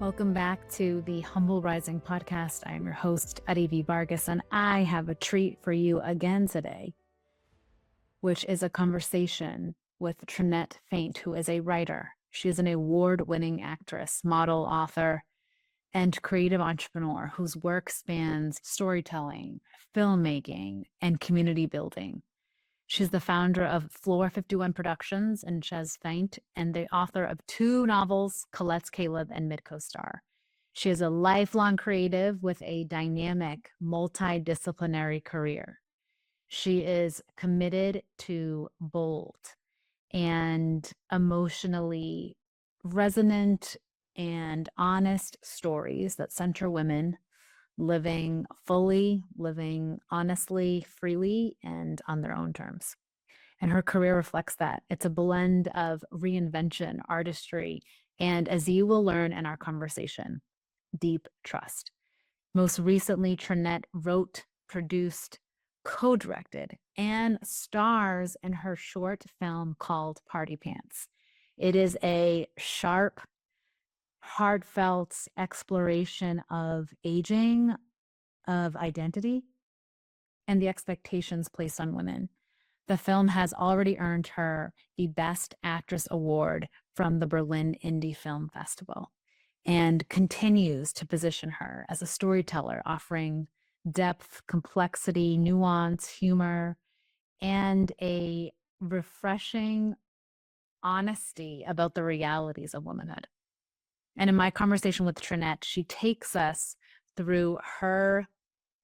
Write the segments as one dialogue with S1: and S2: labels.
S1: Welcome back to the Humble Rising podcast. I am your host, Adi V. Vargas, and I have a treat for you again today, which is a conversation with Trinnette Faint, who is a writer. She is an award-winning actress, model, author, and creative entrepreneur whose work spans storytelling, filmmaking, and community building. She's the founder of Floor 51 Productions and Chez Faint, and the author of 2 novels, Collette's Caleb and MidCoast star. She is a lifelong creative with a dynamic, multidisciplinary career. She is committed to bold and emotionally resonant and honest stories that center women living fully, living honestly, freely, and on their own terms. And her career reflects that. It's a blend of reinvention, artistry, and as you will learn in our conversation, deep trust. Most recently, Trinnette wrote, produced, co-directed, and stars in her short film called Party Pants. It is a sharp, heartfelt exploration of aging, of identity, and the expectations placed on women. The film has already earned her the Best Actress Award from the Berlin Indie Film Festival and continues to position her as a storyteller, offering depth, complexity, nuance, humor, and a refreshing honesty about the realities of womanhood. And in my conversation with Trinnette, she takes us through her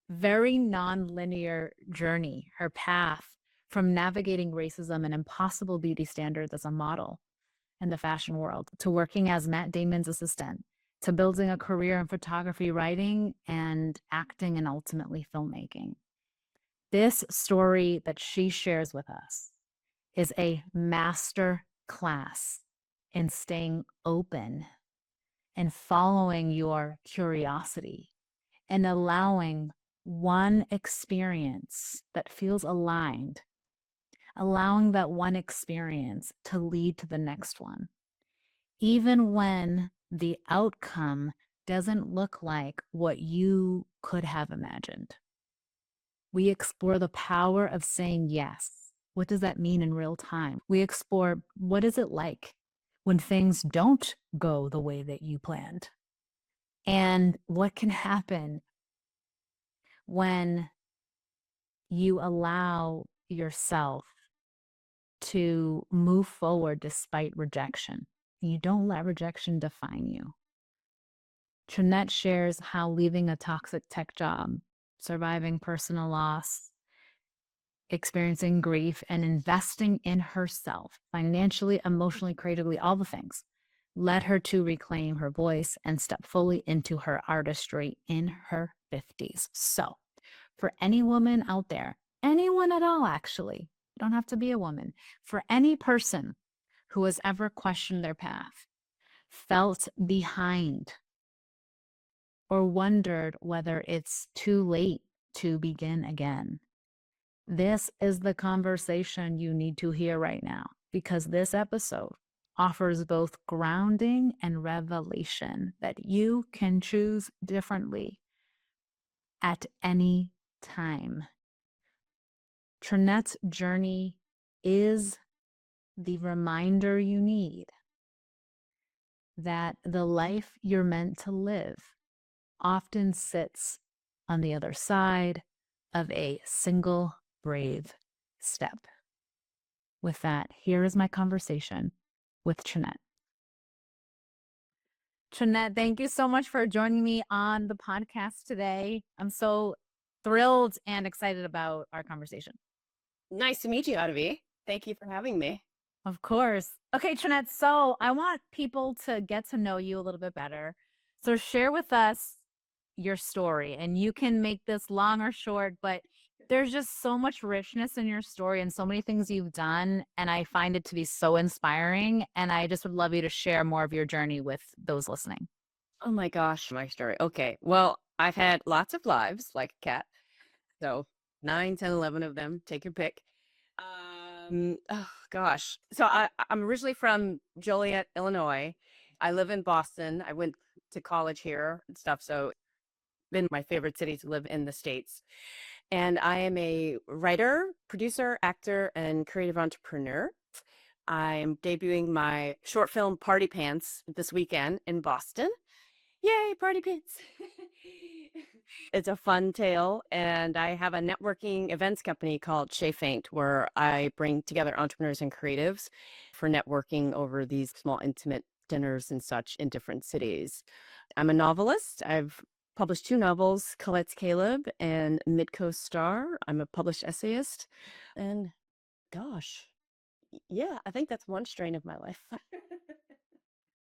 S1: very non-linear journey, her path from navigating racism and impossible beauty standards as a model in the fashion world, to working as Matt Damon's assistant, to building a career in photography, writing, and acting, and ultimately filmmaking. This story that she shares with us is a master class in staying open and following your curiosity and allowing one experience that feels aligned, allowing that one experience to lead to the next one, even when the outcome doesn't look like what you could have imagined. We explore the power of saying yes. What does that mean in real time? We explore what is it like when things don't go the way that you planned, and what can happen when you allow yourself to move forward despite rejection. You don't let rejection define you. Trinnette shares how leaving a toxic tech job, surviving personal loss, experiencing grief, and investing in herself financially, emotionally, creatively, all the things, led her to reclaim her voice and step fully into her artistry in her 50s. So, for any woman out there, anyone at all, actually, you don't have to be a woman, for any person who has ever questioned their path, felt behind, or wondered whether it's too late to begin again, this is the conversation you need to hear right now, because this episode offers both grounding and revelation that you can choose differently at any time. Trinnette's journey is the reminder you need that the life you're meant to live often sits on the other side of a single brave step. With that, here is my conversation with Trinnette. Trinnette, thank you so much for joining me on the podcast today. I'm so thrilled and excited about our conversation.
S2: Nice to meet you, Adi. Thank you for having me.
S1: Of course. Okay, Trinnette, so I want people to get to know you a little bit better. So share with us your story, and you can make this long or short, but there's just so much richness in your story and so many things you've done, and I find it to be so inspiring, and I just would love you to share more of your journey with those listening.
S2: Oh my gosh, my story. Okay, well, I've had lots of lives like a cat. So 9, 10, 11 of them, take your pick. Oh gosh. So I'm originally from Joliet, Illinois. I live in Boston. I went to college here and stuff. So been my favorite city to live in the States. And I am a writer, producer, actor, and creative entrepreneur. I'm debuting my short film Party Pants this weekend in Boston. Yay, Party Pants! It's a fun tale, and I have a networking events company called Chez Faint, where I bring together entrepreneurs and creatives for networking over these small, intimate dinners and such in different cities. I'm a novelist. I've published 2 novels, Colette's Caleb and MidCoast Star. I'm a published essayist, and gosh, yeah, I think that's one strain of my life.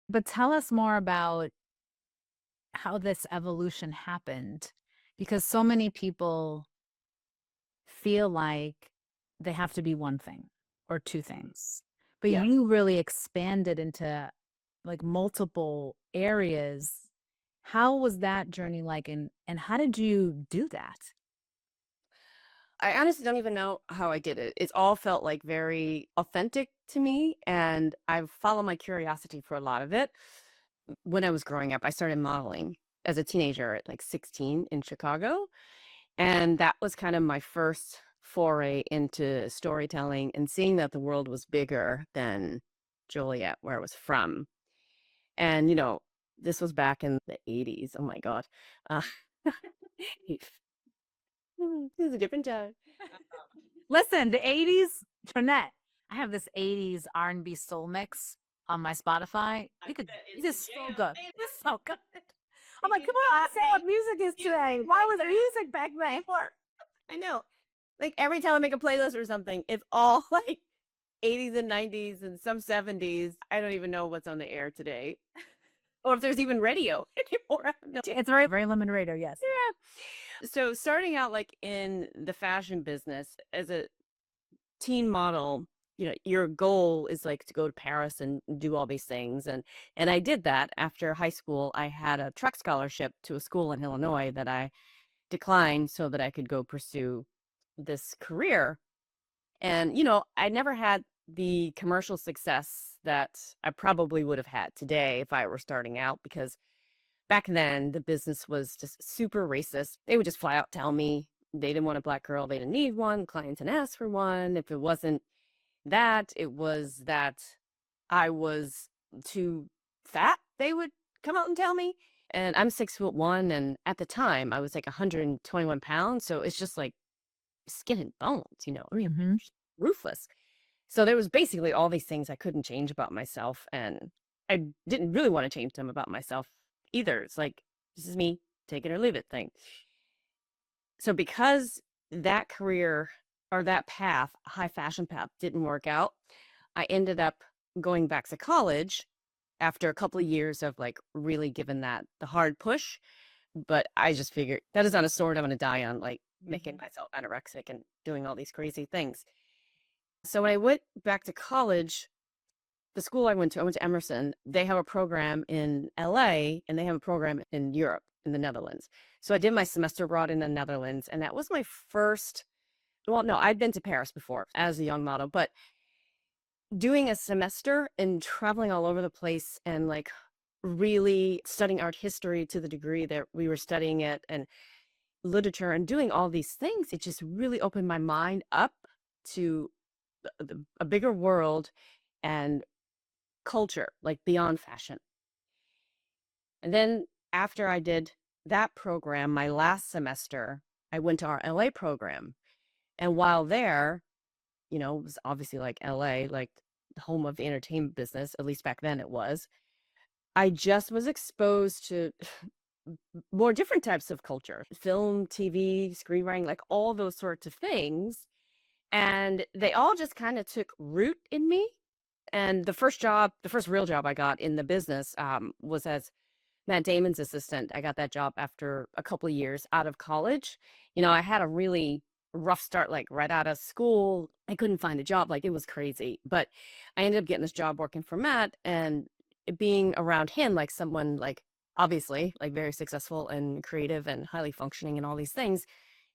S1: But tell us more about how this evolution happened, because so many people feel like they have to be one thing or 2 things. But
S2: Yeah.
S1: you really expanded into like multiple areas. How was that journey like, and how did you do that?
S2: I honestly don't even know how I did it. It's all felt like very authentic to me, and I've followed my curiosity for a lot of it. When I was growing up, I started modeling as a teenager at like 16 in Chicago, and that was kind of my first foray into storytelling and seeing that the world was bigger than Joliet, where I was from. And, this was back in the 80s. Oh my God. Uh, it was a different time.
S1: Listen, the 80s, Trinnette, I have this 80s R&B soul mix on my Spotify. It is so good. It's so good. I'm like, come on, I say what music is today. Why was there music back then?
S2: I know. Like every time I make a playlist or something, it's all like 80s and 90s and some 70s. I don't even know what's on the air today or if there's even radio anymore. No.
S1: It's very, very limited radio, yes.
S2: Yeah. So starting out like in the fashion business as a teen model, your goal is like to go to Paris and do all these things. And I did that after high school. I had a truck scholarship to a school in Illinois that I declined so that I could go pursue this career. And, I never had the commercial success that I probably would have had today if I were starting out, because back then the business was just super racist. They would just flat out tell me they didn't want a Black girl. They didn't need one. Clients didn't ask for one. If it wasn't that, it was that I was too fat, they would come out and tell me. And I'm 6'1", and at the time I was like 121 pounds. So it's just like skin and bones, I mean,
S1: Mm-hmm.
S2: ruthless. So there was basically all these things I couldn't change about myself, and I didn't really want to change them about myself either. It's like, this is me, take it or leave it thing. So because that career or that path, high fashion path, didn't work out, I ended up going back to college after a couple of years of like really giving that the hard push. But I just figured that is not a sword I'm going to die on, like making myself anorexic and doing all these crazy things. So when I went back to college, the school I went to Emerson. They have a program in LA and they have a program in Europe, in the Netherlands. So I did my semester abroad in the Netherlands, and that was my first. Well, no, I'd been to Paris before as a young model, but doing a semester and traveling all over the place and like really studying art history to the degree that we were studying it, and literature, and doing all these things, it just really opened my mind up to a bigger world and culture, like beyond fashion. And then after I did that program, my last semester, I went to our LA program. And while there, it was obviously like LA, like the home of the entertainment business, at least back then it was. I just was exposed to more different types of culture, film, TV, screenwriting, like all those sorts of things. And they all just kind of took root in me. And the first real job I got in the business was as Matt Damon's assistant. I got that job after a couple of years out of college. I had a really rough start, like right out of school. I couldn't find a job. Like it was crazy. But I ended up getting this job working for Matt, and being around him, like someone like obviously like very successful and creative and highly functioning and all these things,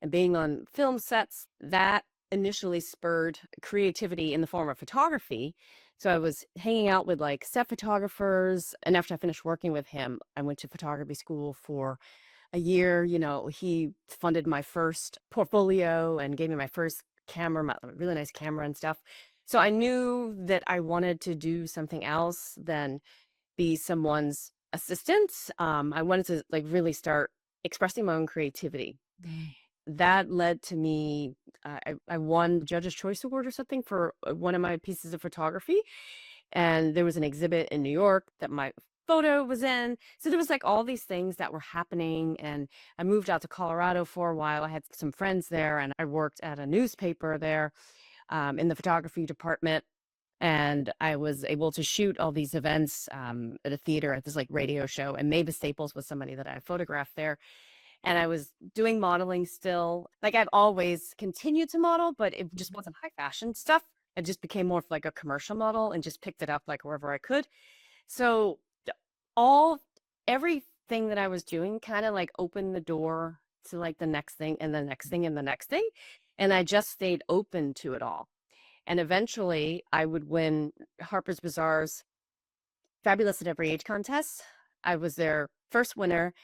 S2: and being on film sets, that initially spurred creativity in the form of photography. So I was hanging out with like set photographers. And after I finished working with him, I went to photography school for a year. He funded my first portfolio and gave me my first camera, my really nice camera and stuff. So I knew that I wanted to do something else than be someone's assistant. I wanted to like really start expressing my own creativity. That led to me, I won the Judge's Choice Award or something for one of my pieces of photography. And there was an exhibit in New York that my photo was in. So there was like all these things that were happening. And I moved out to Colorado for a while. I had some friends there and I worked at a newspaper there in the photography department. And I was able to shoot all these events at a theater at this like radio show. And Mavis Staples was somebody that I photographed there. And I was doing modeling still. Like I've always continued to model, but it just wasn't high fashion stuff. It just became more of like a commercial model and just picked it up like wherever I could. So all everything that I was doing kind of like opened the door to like the next thing and the next thing and the next thing. And I just stayed open to it all. And eventually I would win Harper's Bazaar's Fabulous at Every Age contest. I was their first winner.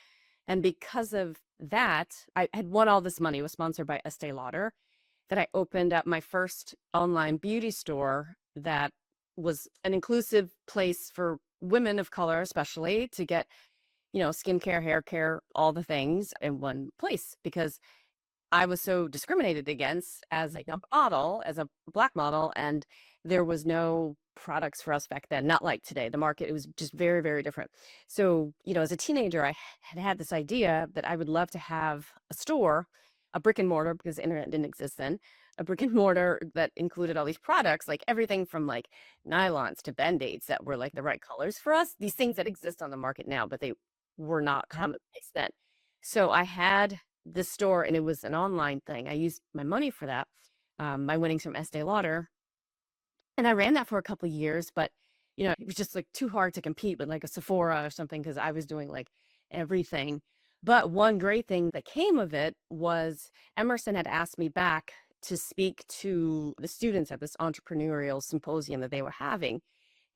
S2: And because of that, I had won all this money. It was sponsored by Estee Lauder. That I opened up my first online beauty store that was an inclusive place for women of color, especially to get, skincare, hair care, all the things in one place because I was so discriminated against as a model, as a Black model, and there was no products for us back then, not like today. The market, it was just very, very different. So, as a teenager, I had this idea that I would love to have a store, a brick and mortar, because the internet didn't exist then, a brick and mortar that included all these products, like everything from like nylons to band-aids that were like the right colors for us, these things that exist on the market now, but they were not commonplace then. So I had this store and it was an online thing. I used my money for that, my winnings from Estee Lauder. And I ran that for a couple of years, but it was just like too hard to compete with like a Sephora or something because I was doing like everything. But one great thing that came of it was Emerson had asked me back to speak to the students at this entrepreneurial symposium that they were having.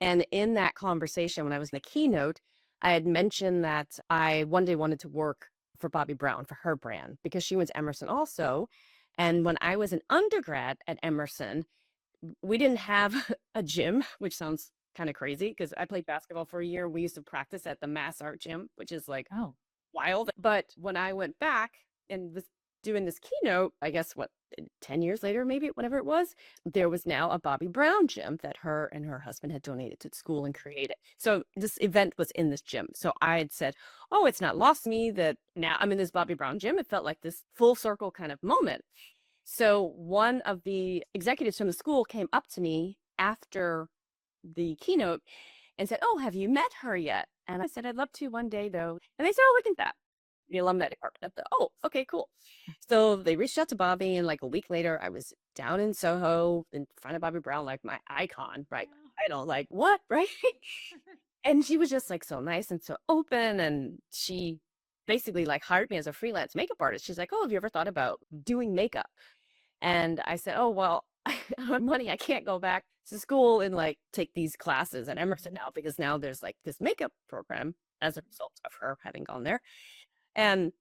S2: And in that conversation, when I was in the keynote, I had mentioned that I one day wanted to work for Bobbi Brown for her brand because she went to Emerson also. And when I was an undergrad at Emerson, we didn't have a gym, which sounds kind of crazy because I played basketball for a year. We used to practice at the Mass Art Gym, which is like wild. But when I went back and was doing this keynote, I guess 10 years later, maybe whatever it was, there was now a Bobbi Brown gym that her and her husband had donated to the school and created. So this event was in this gym. So I had said, oh, it's not lost to me that now I'm in this Bobbi Brown gym. It felt like this full circle kind of moment. So one of the executives from the school came up to me after the keynote and said, oh, have you met her yet? And I said, I'd love to one day though. And they said, oh, look at that. The alumni department. Oh, okay, cool. So they reached out to Bobbi, and like a week later, I was down in Soho in front of Bobbi Brown, like my icon, right? I don't like what, right? And she was just like so nice and so open, and she basically like hired me as a freelance makeup artist. She's like, oh, have you ever thought about doing makeup? And I said, oh, well, I have money. I can't go back to school and like take these classes at Emerson now because now there's like this makeup program as a result of her having gone there. And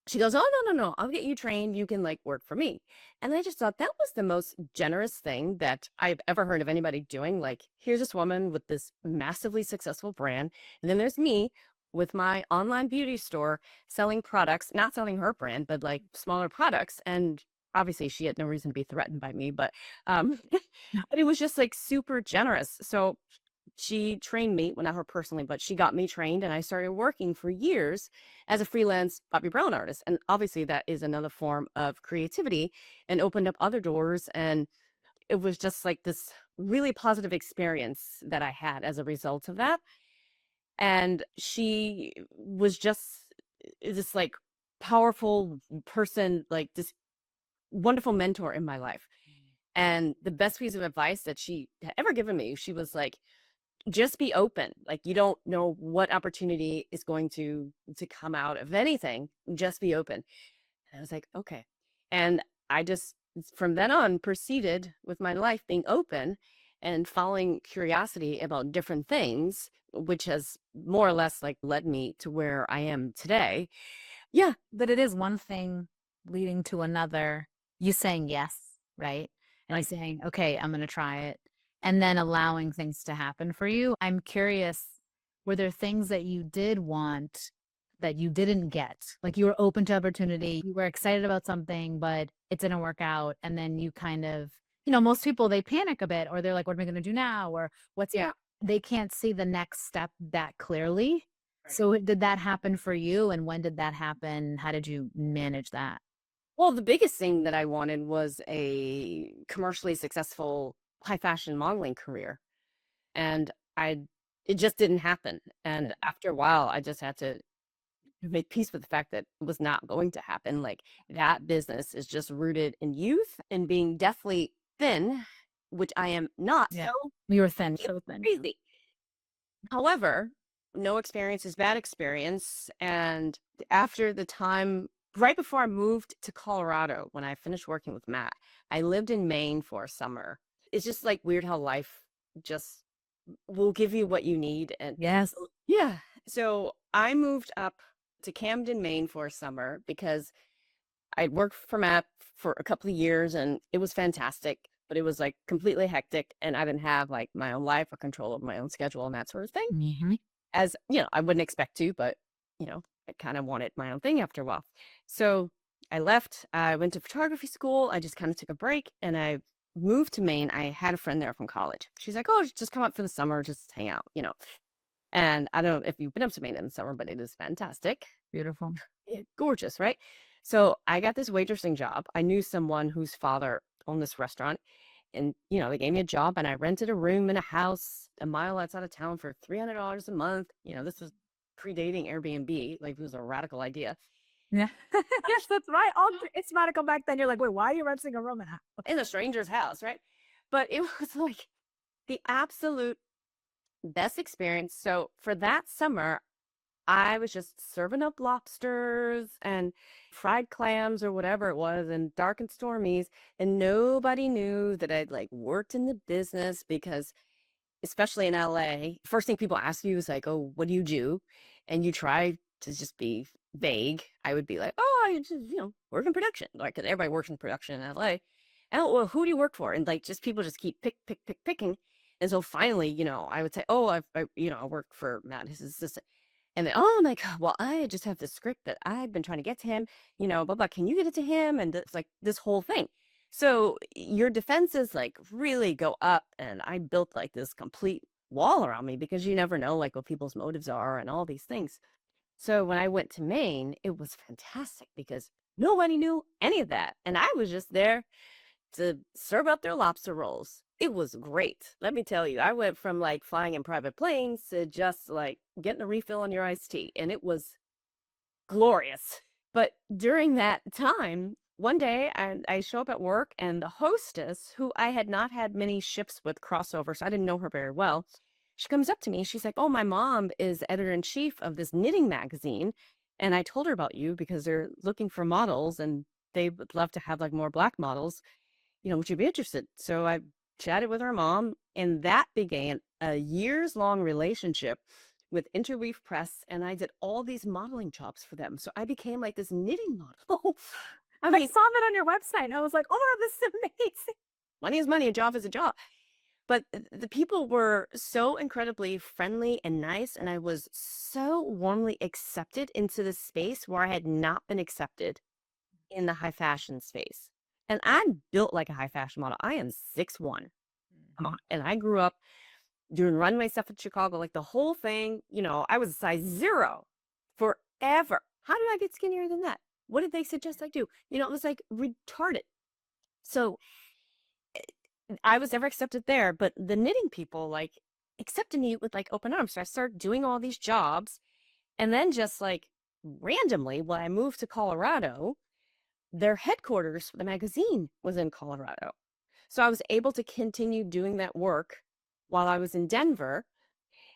S2: she goes, oh, no, I'll get you trained. You can like work for me. And I just thought that was the most generous thing that I've ever heard of anybody doing. Like, here's this woman with this massively successful brand. And then there's me with my online beauty store selling products, not selling her brand, but like smaller products. And obviously she had no reason to be threatened by me, but but it was just like super generous. So she trained me, well, not her personally, but she got me trained and I started working for years as a freelance Bobbi Brown artist. And obviously that is another form of creativity and opened up other doors. And it was just like this really positive experience that I had as a result of that. And she was just this like powerful person, like this wonderful mentor in my life. And the best piece of advice that she had ever given me, she was like, just be open. Like, you don't know what opportunity is going to come out of anything. Just be open. And I was like, okay. And I just, from then on, proceeded with my life being open. and following curiosity about different things, which has more or less like led me to where I am today. Yeah.
S1: But it is one thing leading to another. You saying yes, right? And you
S2: Right.
S1: saying, okay, I'm going to try it. And then allowing things to happen for you. I'm curious, were there things that you did want that you didn't get? Like you were open to opportunity, you were excited about something, but it didn't work out. And then you kind of, most people, they panic a bit or they're like, what am I going to do now? Or
S2: Yeah.
S1: they can't see the next step that clearly.
S2: Right.
S1: So did that happen for you? And when did that happen? How did you manage that?
S2: Well, the biggest thing that I wanted was a commercially successful high fashion modeling career. And it just didn't happen. And after a while, I just had to make peace with the fact that it was not going to happen. Like that business is just rooted in youth and being deathly thin, which I am not.
S1: Yeah.
S2: So
S1: You were thin,
S2: it's
S1: so thin.
S2: crazy. However, no experience is bad experience. And after the time, right before I moved to Colorado, when I finished working with Matt, I lived in Maine for a summer. It's just like weird how life just will give you what you need. And
S1: Yes.
S2: yeah, so I moved up to Camden, Maine for a summer because I'd worked for Matt for a couple of years and it was fantastic, but it was like completely hectic and I didn't have like my own life or control of my own schedule and that sort of thing.
S1: Mm-hmm.
S2: As I wouldn't expect to, but I kind of wanted my own thing after a while. So I left, I went to photography school. I just kind of took a break and I moved to Maine. I had a friend there from college. She's like, oh, just come up for the summer, just hang out. And I don't know if you've been up to Maine in the summer, but it is fantastic.
S1: Beautiful.
S2: Gorgeous, right? So I got this waitressing job. I knew someone whose father owned this restaurant. And, they gave me a job and I rented a room in a house a mile outside of town for $300 a month. This was predating Airbnb. Like it was a radical idea.
S1: Yeah. Yes, that's right. It's radical back then. You're like, wait, why are you renting a room
S2: In a stranger's house, right? But it was like the absolute best experience. So for that summer, I was just serving up lobsters and fried clams or whatever it was and dark and stormies. And nobody knew that I'd like worked in the business because, especially in LA, first thing people ask you is like, oh, what do you do? And you try to just be vague. I would be like, oh, I just, work in production. Like, 'cause everybody works in production in LA. And well, who do you work for? And like, just people just keep picking. And so finally, I would say, oh, I work for Matt, his assistant. And then, oh my God, well, I just have this script that I've been trying to get to him, blah, blah. Can you get it to him? And it's like this whole thing. So your defenses like really go up. And I built like this complete wall around me because you never know like what people's motives are and all these things. So when I went to Maine, it was fantastic because nobody knew any of that. And I was just there to serve up their lobster rolls. It was great. Let me tell you, I went from like flying in private planes to just like getting a refill on your iced tea. And it was glorious. But during that time, one day I show up at work and the hostess, who I had not had many ships with crossover, so I didn't know her very well, she comes up to me and she's like, oh, my mom is editor-in-chief of this knitting magazine. And I told her about you because they're looking for models and they would love to have like more Black models. Would you be interested? So I chatted with her mom, and that began a years-long relationship with Interweave Press, and I did all these modeling jobs for them. So I became like this knitting model.
S1: I saw that on your website, and I was like, oh my God, this is amazing.
S2: Money is money, a job is a job. But the people were so incredibly friendly and nice, and I was so warmly accepted into this space where I had not been accepted in the high fashion space. And I'm built like a high fashion model. I am 6'1". And I grew up doing runway stuff in Chicago, like the whole thing. I was a size 0 forever. How did I get skinnier than that? What did they suggest I do? It was like retarded. So I was never accepted there, but the knitting people like accepted me with like open arms. So I started doing all these jobs. And then just like randomly, when I moved to Colorado, their headquarters for the magazine was in Colorado. So I was able to continue doing that work while I was in Denver.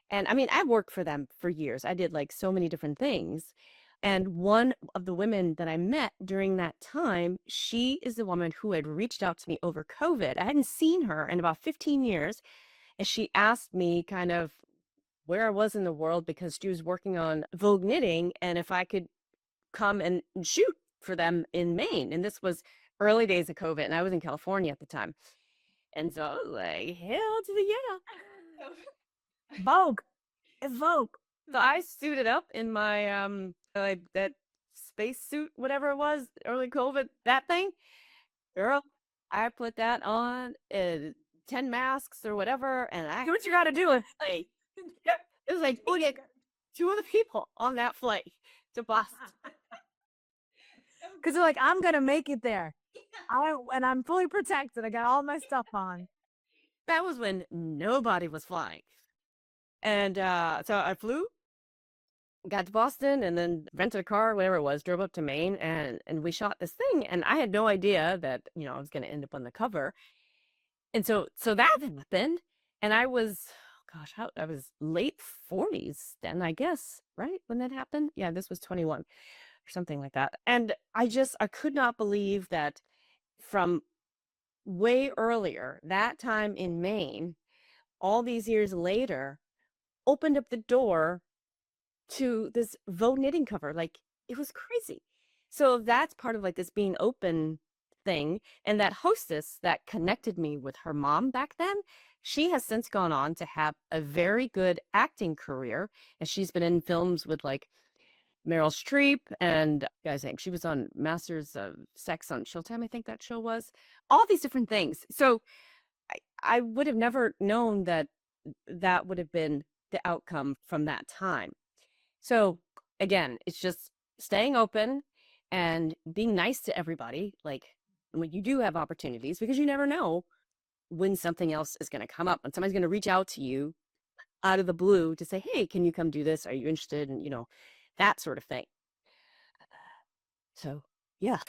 S2: And I mean, I worked for them for years. I did like so many different things. And one of the women that I met during that time, she is the woman who had reached out to me over COVID. I hadn't seen her in about 15 years. And she asked me kind of where I was in the world because she was working on Vogue knitting and if I could come and shoot for them in Maine. And this was early days of COVID, and I was in California at the time. And so I was like, hell to the yeah.
S1: Vogue. It's Vogue.
S2: So I suited up in my like that space suit, whatever it was, early COVID, that thing. Girl, I put that on 10 masks or whatever, and I
S1: Do what you got to do.
S2: like it was like two other people on that flight to Boston.
S1: Because they're like, I'm going to make it there. And I'm fully protected. I got all my stuff on.
S2: That was when nobody was flying. And so I flew, got to Boston, and then rented a car, whatever it was, drove up to Maine, and we shot this thing. And I had no idea that, you know, I was going to end up on the cover. And so that happened. And I was, gosh, I was late 40s then, I guess, right? When that happened? Yeah, this was 21 or something like that. And I could not believe that from way earlier, that time in Maine, all these years later, opened up the door to this Vogue knitting cover. Like, it was crazy. So that's part of like this being open thing. And that hostess that connected me with her mom back then, she has since gone on to have a very good acting career. And she's been in films with like Meryl Streep and guys, I think she was on Masters of Sex on Showtime, I think that show was. All these different things. So I would have never known that that would have been the outcome from that time. So again, it's just staying open and being nice to everybody. Like when you do have opportunities, because you never know when something else is going to come up and somebody's going to reach out to you out of the blue to say, hey, can you come do this? Are you interested? And, you know, that sort of thing. So, yeah.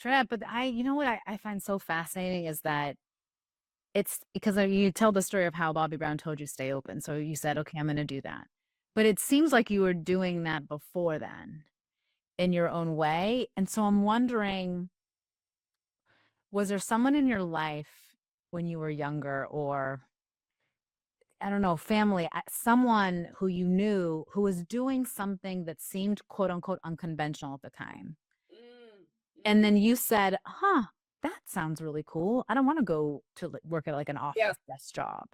S1: Trinnette, but you know what I find so fascinating is that it's because you tell the story of how Bobby Brown told you stay open. So you said, okay, I'm going to do that. But it seems like you were doing that before then in your own way. And so I'm wondering, was there someone in your life when you were younger or I don't know, family, someone who you knew who was doing something that seemed quote unquote unconventional at the time? And then you said, huh, that sounds really cool. I don't want to go to work at like an office desk job.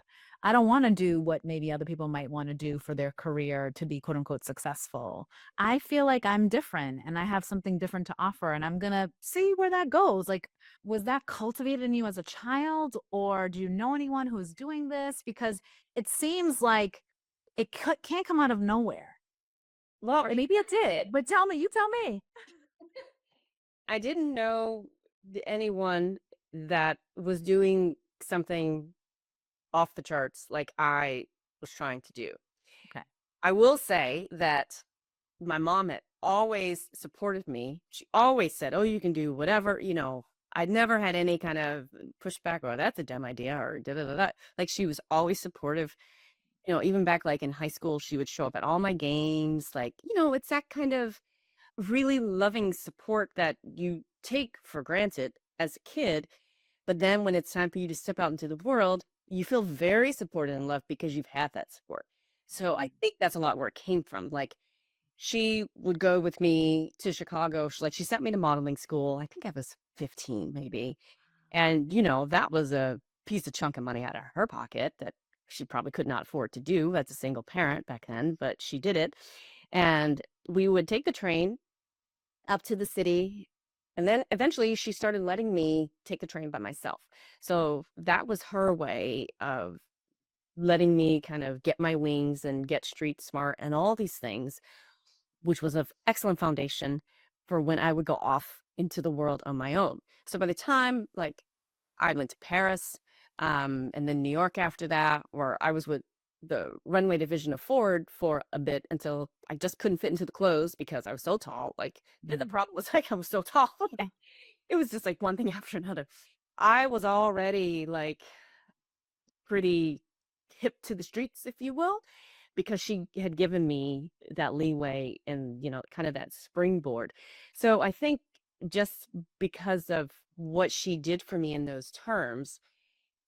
S1: I don't want to do what maybe other people might want to do for their career to be quote unquote successful. I feel like I'm different and I have something different to offer and I'm going to see where that goes. Like, was that cultivated in you as a child or do you know anyone who's doing this? Because it seems like it can't come out of nowhere.
S2: Well,
S1: or maybe it did, but you tell me.
S2: I didn't know anyone that was doing something off the charts like I was trying to do.
S1: Okay.
S2: I will say that my mom had always supported me. She always said, oh, you can do whatever, you know. I'd never had any kind of pushback or that's a dumb idea or da da da da. Like she was always supportive. You know, even back like in high school, she would show up at all my games. Like, you know, it's that kind of really loving support that you take for granted as a kid. But then when it's time for you to step out into the world, you feel very supported and loved because you've had that support. So I think that's a lot where it came from. Like she would go with me to Chicago. She sent me to modeling school. I think I was 15 maybe. And, you know, that was a piece of chunk of money out of her pocket that she probably could not afford to do as a single parent back then, but she did it. And we would take the train up to the city. And then eventually she started letting me take the train by myself. So that was her way of letting me kind of get my wings and get street smart and all these things, which was an excellent foundation for when I would go off into the world on my own. So by the time like I went to Paris and then New York after that, where I was with the runway division of Ford for a bit until I just couldn't fit into the clothes because I was so tall. Like the problem was like I was so tall. It was just like one thing after another. I was already like pretty hip to the streets, if you will. because she had given me that leeway and, kind of that springboard. So I think just because of what she did for me in those terms,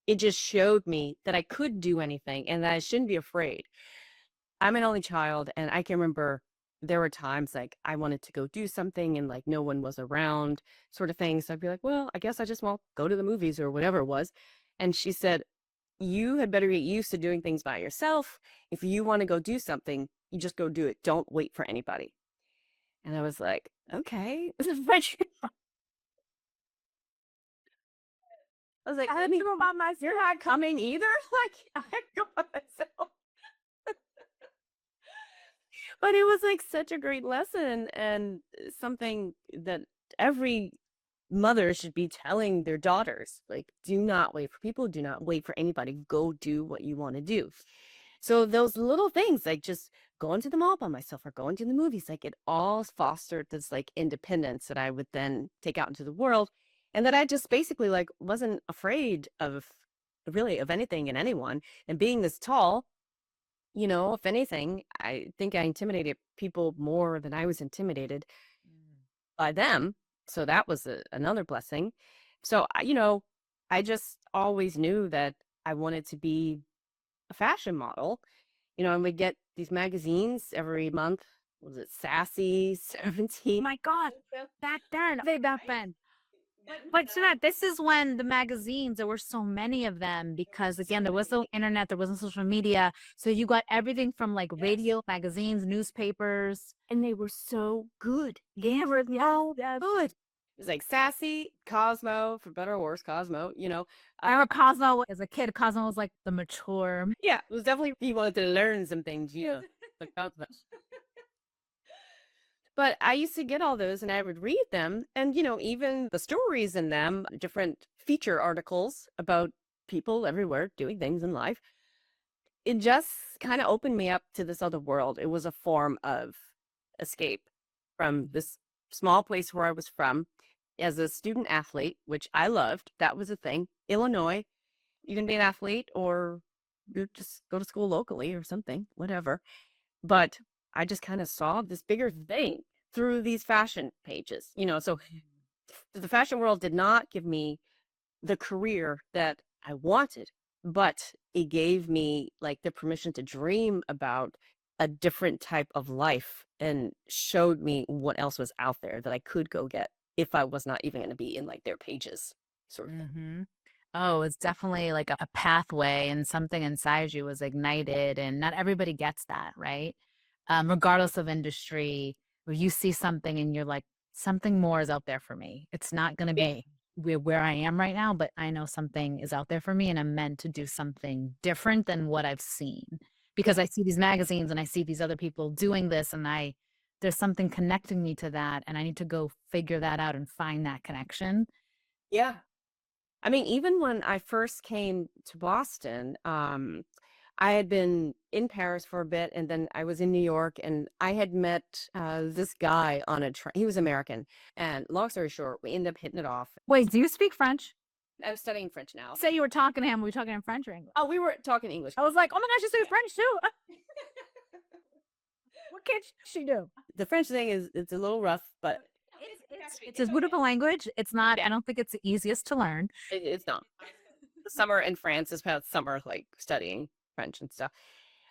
S2: it just showed me that I could do anything and that I shouldn't be afraid. I'm an only child, and I can remember there were times like I wanted to go do something and like no one was around, sort of thing. So I'd be like, well, I guess I just won't go to the movies or whatever it was. And she said, you had better get used to doing things by yourself. If you want to go do something, you just go do it. Don't wait for anybody. And I was like, okay. I was like, I mean, by myself. You're not coming either. Like, I go by myself. But it was like such a great lesson and something that every mother should be telling their daughters. Like, do not wait for people. Do not wait for anybody. Go do what you want to do. So those little things, like just going to the mall by myself or going to the movies, like it all fostered this like independence that I would then take out into the world. And that I just basically like wasn't afraid of really of anything and anyone. And being this tall, if anything, I think I intimidated people more than I was intimidated by them. So that was another blessing. So, I just always knew that I wanted to be a fashion model, and we get these magazines every month. Was it Sassy, 17?
S1: My God, back then, way back then. But Jeanette, this is when the magazines, there were so many of them because again, there was no internet, there wasn't social media. So you got everything from like radio, magazines, newspapers.
S2: And they were so good. They were good. It was like Sassy, Cosmo, for better or worse, Cosmo,
S1: I remember Cosmo as a kid. Cosmo was like the mature.
S2: Yeah, it was definitely, he wanted to learn some things, like Cosmo. But I used to get all those and I would read them. And, even the stories in them, different feature articles about people everywhere doing things in life, it just kind of opened me up to this other world. It was a form of escape from this small place where I was from as a student athlete, which I loved. That was a thing. Illinois, you can be an athlete or you just go to school locally or something, whatever. But I just kind of saw this bigger thing through these fashion pages, so the fashion world did not give me the career that I wanted, but it gave me like the permission to dream about a different type of life and showed me what else was out there that I could go get if I was not even going to be in like their pages, sort of thing.
S1: Mm-hmm. Oh, it's definitely like a pathway and something inside you was ignited, and not everybody gets that, right? Regardless of industry, where you see something and you're like, something more is out there for me. It's not going to be where I am right now, but I know something is out there for me and I'm meant to do something different than what I've seen because I see these magazines and I see these other people doing this and there's something connecting me to that and I need to go figure that out and find that connection.
S2: Yeah. I mean, even when I first came to Boston, I had been in Paris for a bit and then I was in New York and I had met this guy on a train. He was American. And long story short, we ended up hitting it off.
S1: Wait, do you speak French?
S2: I'm studying French now.
S1: Say you were talking to him. Were we talking in French or English?
S2: Oh, we were talking English.
S1: I was like, oh my gosh, you speak French too. What can she do?
S2: The French thing it's a little rough, but
S1: it's a beautiful language. It's not, I don't think it's the easiest to learn.
S2: It's not. The summer in France is about summer, like studying French and stuff.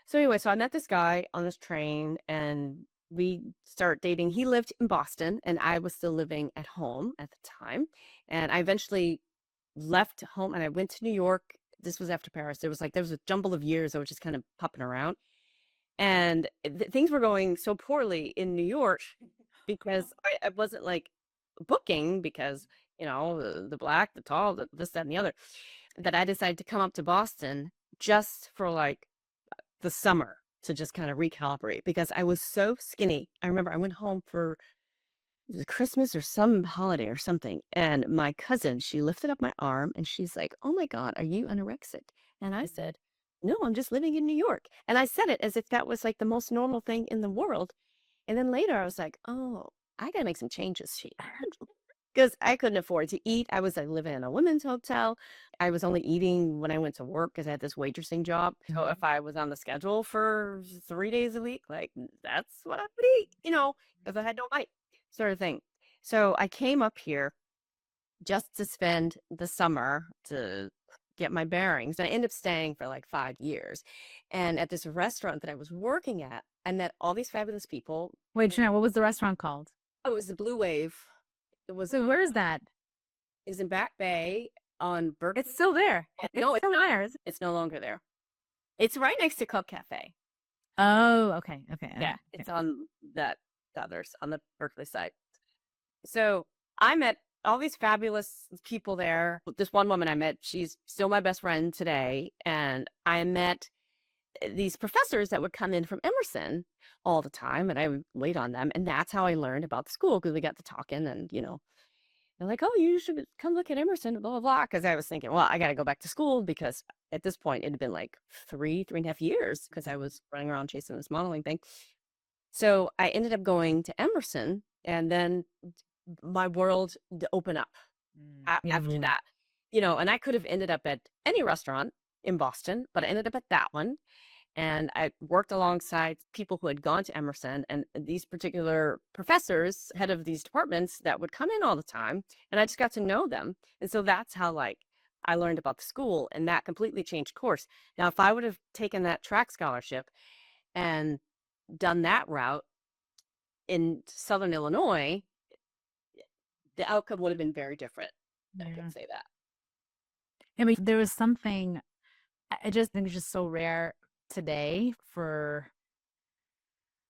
S2: So anyway, so I met this guy on this train and we start dating. He lived in Boston and I was still living at home at the time. And I eventually left home and I went to New York. This was after Paris. There was a jumble of years I was just kind of popping around. And things were going so poorly in New York because I wasn't like booking because, the black, the tall, this, that, and the other, that I decided to come up to Boston just for like the summer to just kind of recalibrate because I was so skinny. I remember I went home for Christmas or some holiday or something. And my cousin, she lifted up my arm and she's like, oh my God, are you anorexic? And I said, no, I'm just living in New York. And I said it as if that was like the most normal thing in the world. And then later I was like, oh, I got to make some changes here. because I couldn't afford to eat. I was like living in a women's hotel. I was only eating when I went to work because I had this waitressing job. So if I was on the schedule for 3 days a week, like that's what I would eat, because I had no bite, sort of thing. So I came up here just to spend the summer to get my bearings. And I ended up staying for like 5 years. And at this restaurant that I was working at, I met all these fabulous people.
S1: Wait, Trinnette, what was the restaurant called?
S2: Oh, it was the Blue Wave.
S1: So where is that?
S2: Is in Back Bay on Berkeley.
S1: It's still there.
S2: No, it's
S1: still
S2: not.
S1: there.
S2: It's no longer there. It's right next to Cub Cafe.
S1: Oh, okay. Okay.
S2: Yeah,
S1: okay.
S2: it's on on the Berkeley side. So I met all these fabulous people there. This one woman I met, she's still my best friend today. And I met these professors that would come in from Emerson all the time, and I would wait on them. And that's how I learned about the school, because we got to talking, and they're like, "Oh, you should come look at Emerson," blah blah blah. Because I was thinking, well, I got to go back to school, because at this point it had been like 3.5 years, because I was running around chasing this modeling thing. So I ended up going to Emerson, and then my world opened up after that. And I could have ended up at any restaurant in Boston, but I ended up at that one. And I worked alongside people who had gone to Emerson, and these particular professors, head of these departments, that would come in all the time. And I just got to know them. And so that's how I learned about the school, and that completely changed course. Now, if I would have taken that track scholarship and done that route in Southern Illinois, the outcome would have been very different. I can say that.
S1: I mean, there was something, I just think it's just so rare today for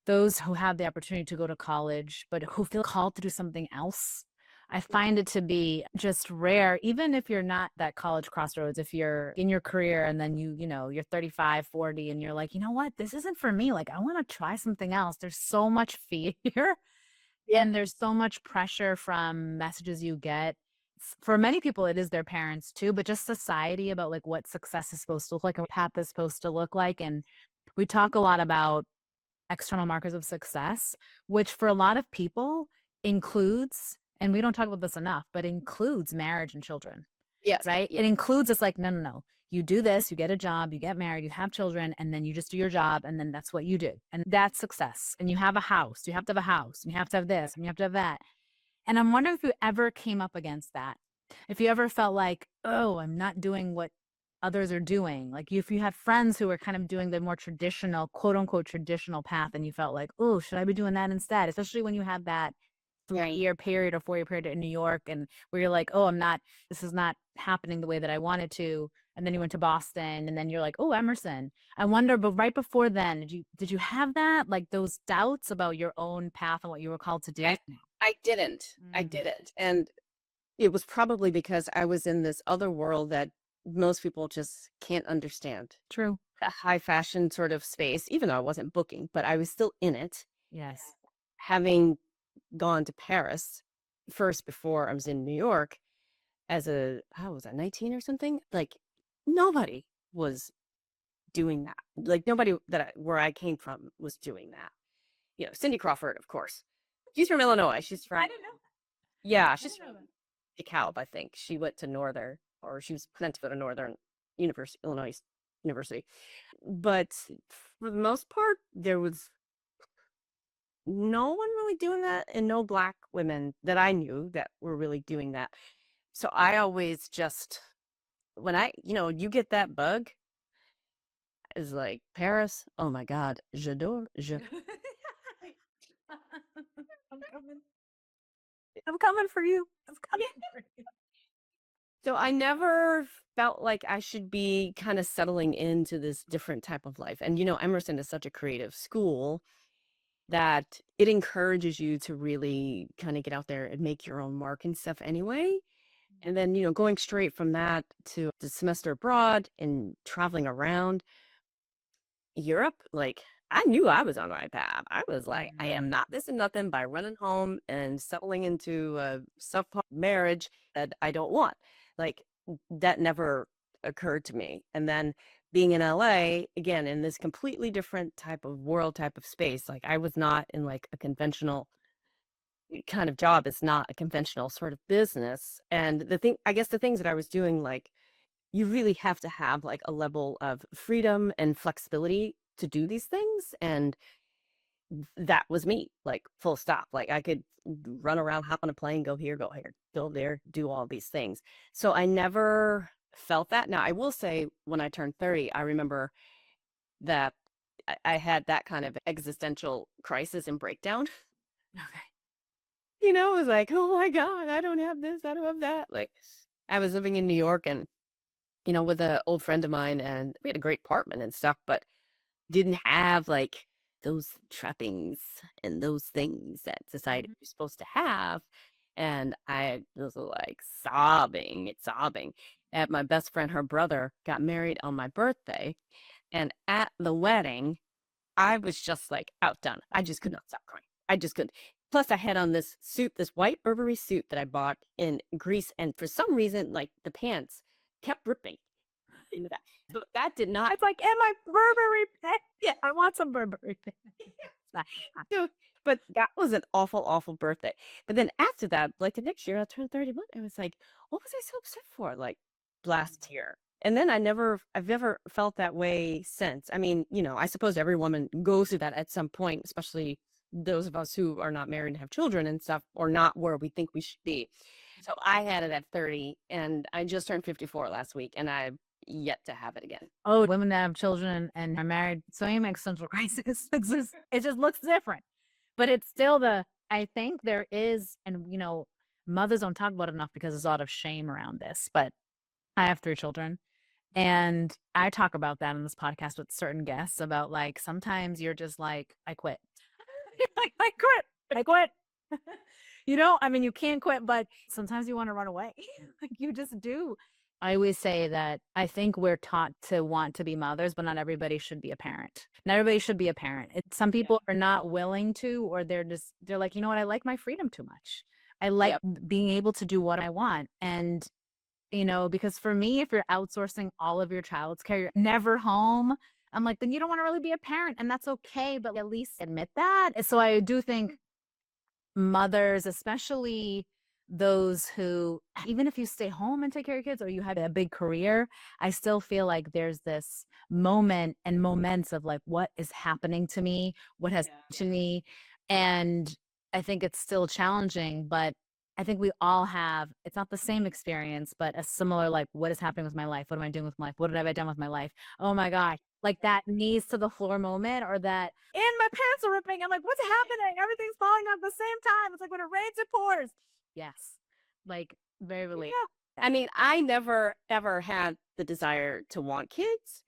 S1: those who have the opportunity to go to college, but who feel called to do something else. I find it to be just rare, even if you're not that college crossroads, if you're in your career and then you're 35, 40, and you're like, you know what, this isn't for me. Like, I want to try something else. There's so much fear. And there's so much pressure from messages you get. For many people, it is their parents too, but just society about like what success is supposed to look like and what path is supposed to look like. And we talk a lot about external markers of success, which for a lot of people includes, and we don't talk about this enough, but includes marriage and children.
S2: Yes.
S1: Right?
S2: Yeah.
S1: It includes, it's like, no. You do this, you get a job, you get married, you have children, and then you just do your job, and then that's what you do. And that's success. And you have a house. You have to have a house, and you have to have this, and you have to have that. And I'm wondering if you ever came up against that. If you ever felt like, oh, I'm not doing what others are doing. Like if you have friends who are kind of doing the more traditional, quote unquote, traditional path, and you felt like, oh, should I be doing that instead? Especially when you have that 3-year period or 4-year period in New York, and where you're like, oh, this is not happening the way that I wanted to. And then you went to Boston, and then you're like, oh, Emerson. I wonder, but right before then, did you have that, like those doubts about your own path and what you were called to do?
S2: I didn't. I didn't. And it was probably because I was in this other world that most people just can't understand.
S1: True.
S2: A high fashion sort of space, even though I wasn't booking, but I was still in it.
S1: Yes.
S2: Having gone to Paris first before I was in New York how was I, 19 or something? Like nobody was doing that. Like nobody where I came from was doing that. Cindy Crawford, of course. She's from Illinois. She's from,
S1: I didn't know.
S2: yeah, she's from DeKalb, I think. She went to Northern, or she was planning to go to Northern University, Illinois University. But for the most part, there was no one really doing that, and no Black women that I knew that were really doing that. So I always just, when you get that bug, is like, Paris, oh my God, j'adore.
S1: I'm coming for you. I'm coming for you.
S2: So I never felt like I should be kind of settling into this different type of life. And, Emerson is such a creative school that it encourages you to really kind of get out there and make your own mark and stuff anyway. And then, going straight from that to the semester abroad and traveling around Europe, like I knew I was on my path. I was like, I am not this and nothing by running home and settling into a marriage that I don't want. Like that never occurred to me. And then being in LA, again, in this completely different type of world, type of space, like I was not in like a conventional kind of job is not a conventional sort of business. And I guess the things that I was doing, like, you really have to have like a level of freedom and flexibility to do these things. And that was me, like, full stop. Like, I could run around, hop on a plane, go here, go there, do all these things. So I never felt that. Now, I will say, when I turned 30, I remember that I had that kind of existential crisis and breakdown.
S1: Okay.
S2: It was like, oh my God, I don't have this, I don't have that. Like, I was living in New York and, with an old friend of mine, and we had a great apartment and stuff, but didn't have like those trappings and those things that society was supposed to have. And I was like sobbing, at my best friend. Her brother got married on my birthday. And at the wedding, I was just like outdone. I just could not stop crying. I just couldn't. Plus, I had on this suit, this white Burberry suit that I bought in Greece. And for some reason, like, the pants kept ripping into that. So that did not.
S1: It's like, and my Burberry pants. Yeah, I want some Burberry pants.
S2: So, but that was an awful, awful birthday. But then after that, like the next year, I turned 31. I was like, what was I so upset for? Like, last year. And then I've never felt that way since. I mean, I suppose every woman goes through that at some point, especially those of us who are not married and have children and stuff, or not where we think we should be. So I had it at 30, and I just turned 54 last week, and I've yet to have it again.
S1: Oh, women that have children and are married, same existential crisis. It just looks different. But it's still I think there is, and mothers don't talk about it enough because there's a lot of shame around this. But I have 3 children. And I talk about that in this podcast with certain guests about, like, sometimes you're just like, I quit. Like, I quit. I mean, you can't quit, but sometimes you want to run away. Like, you just do. I always say that I think we're taught to want to be mothers, but not everybody should be a parent. Not everybody should be a parent. Some people are not willing to, or they're like, you know what? I like my freedom too much. I like being able to do what I want. And because for me, if you're outsourcing all of your child's care, you're never home, I'm like, then you don't want to really be a parent, and that's okay, but at least admit that. So I do think mothers, especially those who, even if you stay home and take care of your kids or you have a big career, I still feel like there's this moment and moments of like, what is happening to me? What has to me? And I think it's still challenging, but I think we all have, it's not the same experience, but a similar, like, what is happening with my life? What am I doing with my life? What have I done with my life? Oh my God. Like that knees to the floor moment, or that, and my pants are ripping. I'm like, what's happening? Everything's falling out at the same time. It's like when it rains, it pours. Yes. Like, very relatable.
S2: Yeah. I mean, I never, ever had the desire to want kids.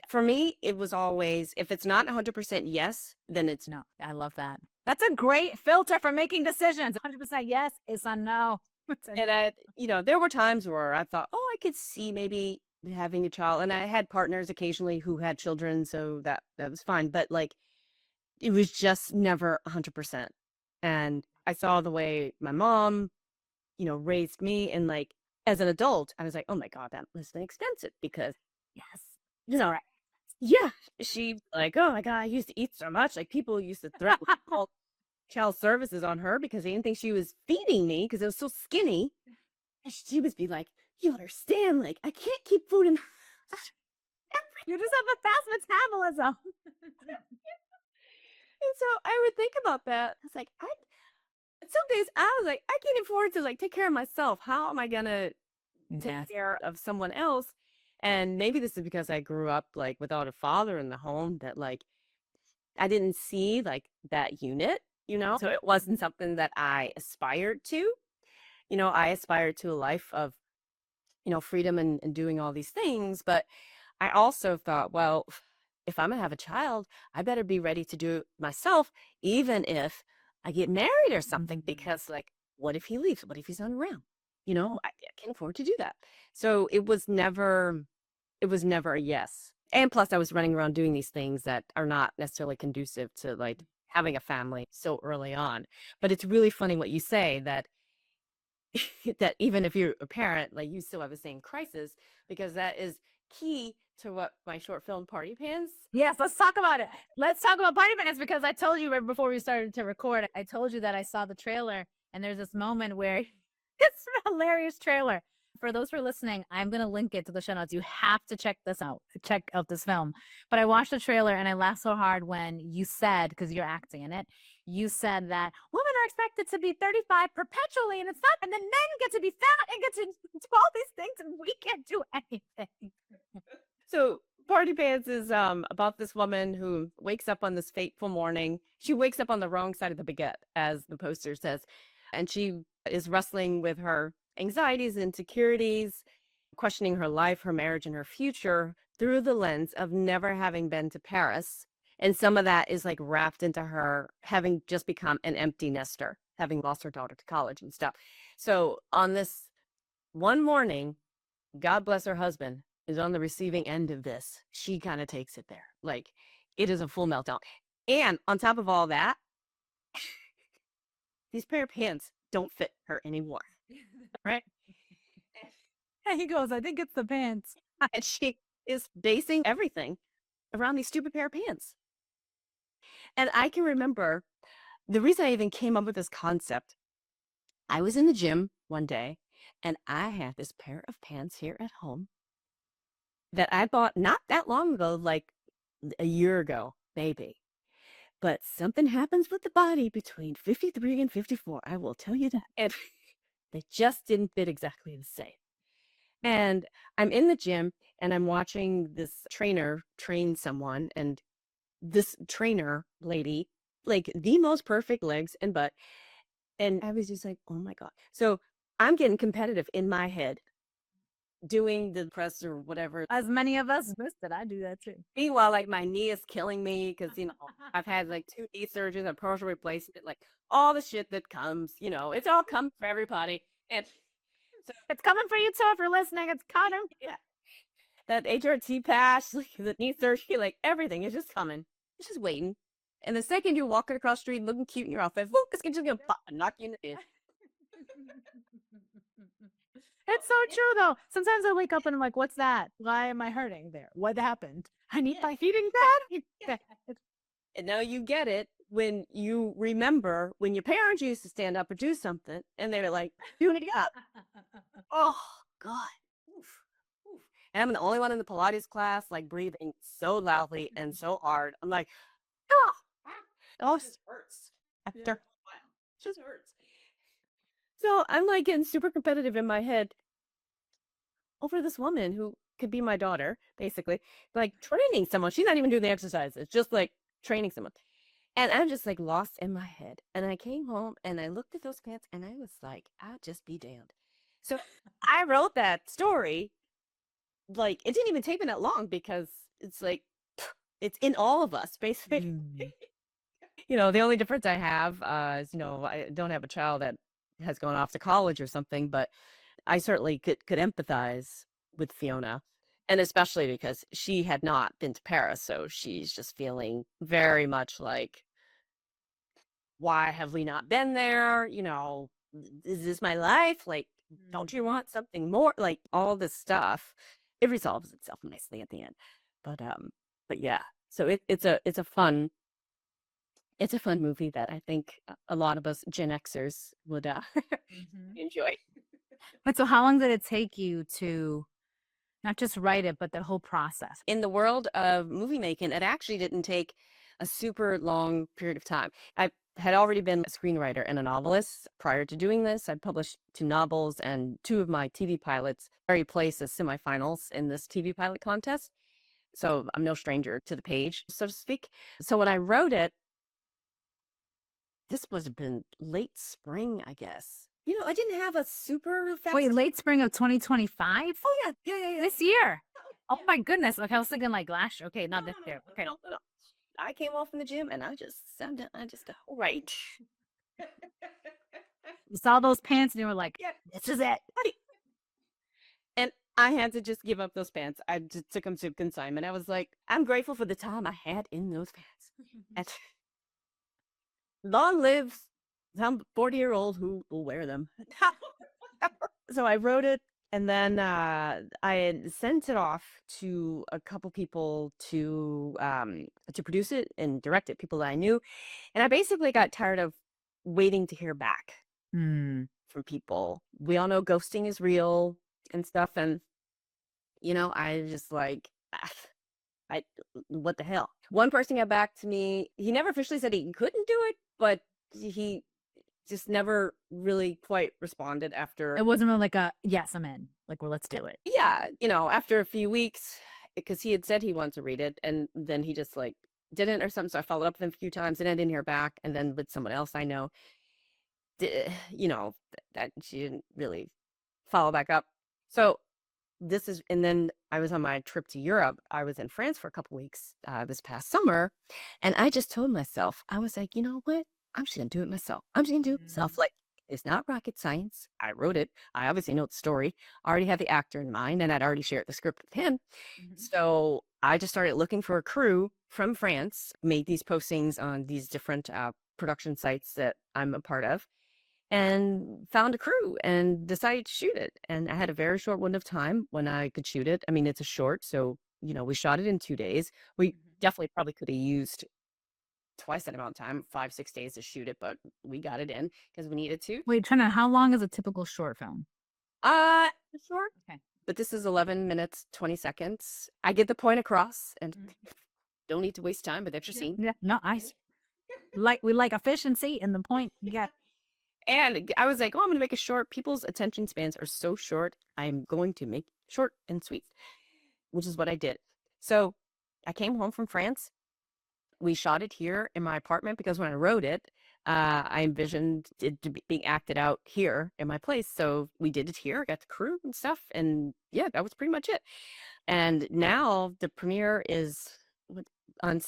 S2: For me, it was always, if it's not 100% yes, then it's
S1: no. I love that. That's a great filter for making decisions. 100% yes is a no.
S2: And there were times where I thought, oh, I could see maybe having a child. And I had partners occasionally who had children, so that was fine. But like, it was just never 100%. And I saw the way my mom, raised me, and like, as an adult, I was like, oh my God, that must be expensive, because
S1: yes,
S2: all right. Yeah. She like, oh my God, I used to eat so much. Like, people used to threaten to call child services on her because they didn't think she was feeding me because it was so skinny. And she would be like, you understand, like, I can't keep food in.
S1: You just have a fast metabolism.
S2: And so I would think about that. I was like, some days I was like, I can't afford to like take care of myself. How am I gonna take care of someone else? And maybe this is because I grew up like without a father in the home, that like I didn't see like that unit, so it wasn't something that I aspired to. I aspired to a life of, freedom and doing all these things. But I also thought, well, if I'm gonna have a child, I better be ready to do it myself, even if I get married or something, because like, what if he leaves? What if he's not around? I can't afford to do that. So it was never a yes. And plus I was running around doing these things that are not necessarily conducive to like having a family so early on. But it's really funny what you say, that that even if you're a parent, like, you still have the same crisis, because that is key to what my short film Party Pants.
S1: Yes, let's talk about it. Let's talk about Party Pants, because I told you right before we started to record, I told you that I saw the trailer, and there's this moment where it's a hilarious trailer. For those who are listening, I'm going to link it to the show notes. You have to check this out. Check out this film. But I watched the trailer and I laughed so hard when you said, because you're acting in it, you said that women are expected to be 35 perpetually, and it's not, and then men get to be fat and get to do all these things, and we can't do anything.
S2: So Party Pants is about this woman who wakes up on this fateful morning. She wakes up on the wrong side of the baguette, as the poster says, and she is wrestling with her anxieties, insecurities, questioning her life, her marriage, and her future through the lens of never having been to Paris. And some of that is like wrapped into her having just become an empty nester, having lost her daughter to college and stuff. So on this one morning, God bless her husband, is on the receiving end of this. She kind of takes it there. Like, it is a full meltdown. And on top of all that, these pair of pants don't fit her anymore. Right?
S1: And he goes, I think it's the pants.
S2: And she is basing everything around these stupid pair of pants. And I can remember the reason I even came up with this concept. I was in the gym one day and I had this pair of pants here at home that I bought not that long ago, like a year ago, maybe. But something happens with the body between 53 and 54. I will tell you that. And they just didn't fit exactly the same. And I'm in the gym and I'm watching this trainer train someone, and this trainer lady, like the most perfect legs and butt. And I was just like, oh my God. So I'm getting competitive in my head, doing the press or whatever.
S1: As many of us that I do that too.
S2: Meanwhile, like my knee is killing me because, I've had like 2 knee surgeries, a partial replacement, like all the shit that comes, it's all come for everybody. And
S1: so it's coming for you too if you're listening. It's coming.
S2: Yeah. That HRT patch, like the knee surgery, like everything is just coming. It's just waiting. And the second you're walking across the street looking cute in your outfit, it's just gonna pop and knock you in the head.
S1: It's so true though. Sometimes I wake up and I'm like, what's that? Why am I hurting there? What happened? I need my heating pad.
S2: And now you get it when you remember when your parents used to stand up or do something and they were like, doing it up. Oh God. Oof. Oof. And I'm the only one in the Pilates class, like breathing so loudly and so hard. I'm like, oh, it just hurts after a while. It just hurts. So I'm like getting super competitive in my head over this woman who could be my daughter, basically, like training someone. She's not even doing the exercise. It's just like training someone. And I'm just like lost in my head. And I came home and I looked at those pants and I was like, I'll just be damned. So I wrote that story. Like, it didn't even take me that long because it's like, it's in all of us, basically. The only difference I have is, I don't have a child that has gone off to college or something, but I certainly could empathize with Fiona, and especially because she had not been to Paris, so she's just feeling very much like, why have we not been there? Is this my life? Like, don't you want something more? Like, all this stuff. It resolves itself nicely at the end, but yeah. So it's a fun movie that I think a lot of us Gen Xers would enjoy.
S1: But so how long did it take you to not just write it, but the whole process?
S2: In the world of movie making, it actually didn't take a super long period of time. I had already been a screenwriter and a novelist prior to doing this. I published 2 novels, and 2 of my TV pilots already placed as semifinals in this TV pilot contest. So I'm no stranger to the page, so to speak. So when I wrote it, this must have been late spring, I guess. I didn't have a super fast...
S1: Wait, late spring of 2025?
S2: Oh, yeah.
S1: This year? Oh my goodness. Okay, I was thinking like last year. Okay, not this year. Okay.
S2: No. I came off from the gym and I just all right.
S1: You saw those pants and you were like, yeah, this is it.
S2: And I had to just give up those pants. I just took them to consignment. I was like, I'm grateful for the time I had in those pants. And long live some 40-year-old who will wear them. So I wrote it And then I had sent it off to a couple people to produce it and direct it, people that I knew. And I basically got tired of waiting to hear back
S1: Mm.
S2: from people. We all know ghosting is real and stuff. And, I just like, I, what the hell? One person got back to me. He never officially said he couldn't do it, but he just never really quite responded after.
S1: It wasn't really like a yes, I'm in. Like, well, let's do it.
S2: Yeah, after a few weeks, because he had said he wanted to read it, and then he just like didn't or something. So I followed up with him a few times, and I didn't hear back. And then with someone else I know, that she didn't really follow back up. So and then I was on my trip to Europe. I was in France for a couple weeks this past summer, and I just told myself, I was like, you know what? I'm just gonna do it myself. I'm just gonna do it myself. Like, it's not rocket science. I wrote it. I obviously know the story. I already have the actor in mind, and I'd already shared the script with him. So I just started looking for a crew from France, made these postings on these different production sites that I'm a part of, and found a crew and decided to shoot it. And I had a very short window of time when I could shoot it. I mean, it's a short, so we shot it in 2 days. We definitely probably could have used twice that amount of time, 5-6 days to shoot it, but we got it in because we needed to.
S1: Wait, Trina, how long is a typical short film?
S2: Short.
S1: Okay.
S2: But this is 11 minutes, 20 seconds. I get the point across and don't need to waste time with extra scene.
S1: Yeah, no, we like efficiency and the point. Yeah.
S2: And I was like, oh, I'm going to make a short. People's attention spans are so short. I'm going to make short and sweet, which is what I did. So I came home from France. We shot it here in my apartment because when I wrote it, I envisioned it to be being acted out here in my place. So we did it here, got the crew and stuff. And yeah, that was pretty much it. And now the premiere is on this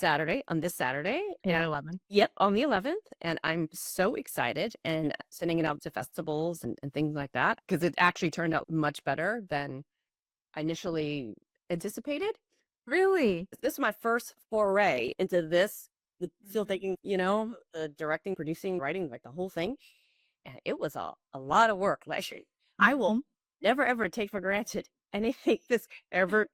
S2: Saturday.
S1: Yeah, 11.
S2: Yep, on the 11th. And I'm so excited and sending it out to festivals and things like that because it actually turned out much better than I initially anticipated.
S1: Really?
S2: This is my first foray into this, still thinking, the directing, producing, writing, like the whole thing. And it was a lot of work. Like, I will never, ever take for granted anything this ever.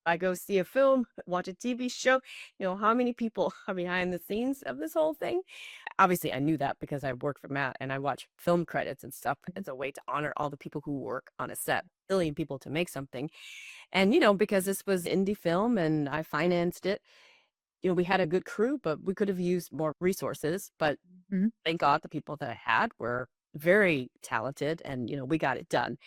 S2: I go see a film, watch a TV show, how many people are behind the scenes of this whole thing. Obviously, I knew that because I worked for Matt and I watch film credits and stuff. It's a way to honor all the people who work on a set, a billion people to make something. And, because this was indie film and I financed it, we had a good crew, but we could have used more resources. But thank God the people that I had were very talented and, we got it done.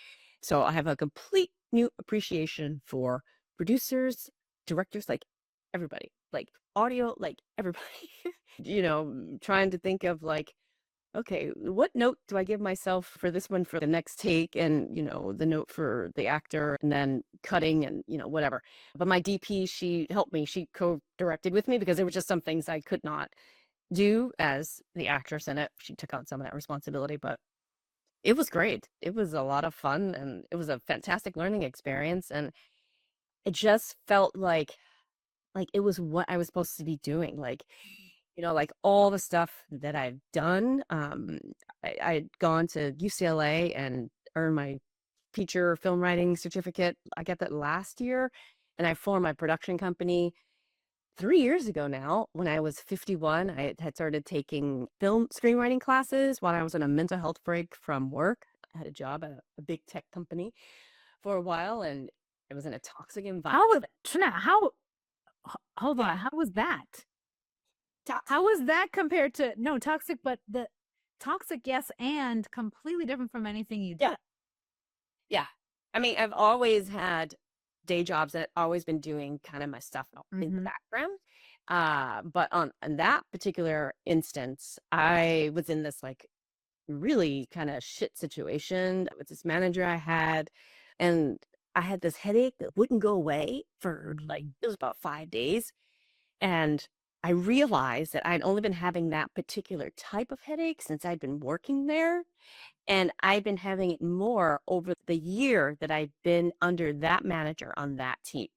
S2: So I have a complete new appreciation for producers, directors, like everybody, like audio, like everybody, trying to think of like, okay, what note do I give myself for this one for the next take? And, the note for the actor and then cutting and, whatever. But my DP, she helped me. She co-directed with me because there were just some things I could not do as the actress in it. She took on some of that responsibility, but it was great. It was a lot of fun and it was a fantastic learning experience. And it just felt like it was what I was supposed to be doing. Like, like all the stuff that I've done. I'd gone to UCLA and earned my feature film writing certificate. I got that last year. And I formed my production company 3 years ago now. When I was 51, I had started taking film screenwriting classes while I was on a mental health break from work. I had a job at a big tech company for a while, and I was in a toxic environment.
S1: Hold on. How was that? How was that compared to toxic, but the toxic, yes, and completely different from anything you did.
S2: Yeah. I mean, I've always had day jobs that I've always been doing kind of my stuff in the background. But on that particular instance, I was in this like really kind of shit situation with this manager I had, and I had this headache that wouldn't go away for like, it was about 5 days. And I realized that I'd only been having that particular type of headache since I'd been working there. And I'd been having it more over the year that I'd been under that manager on that team.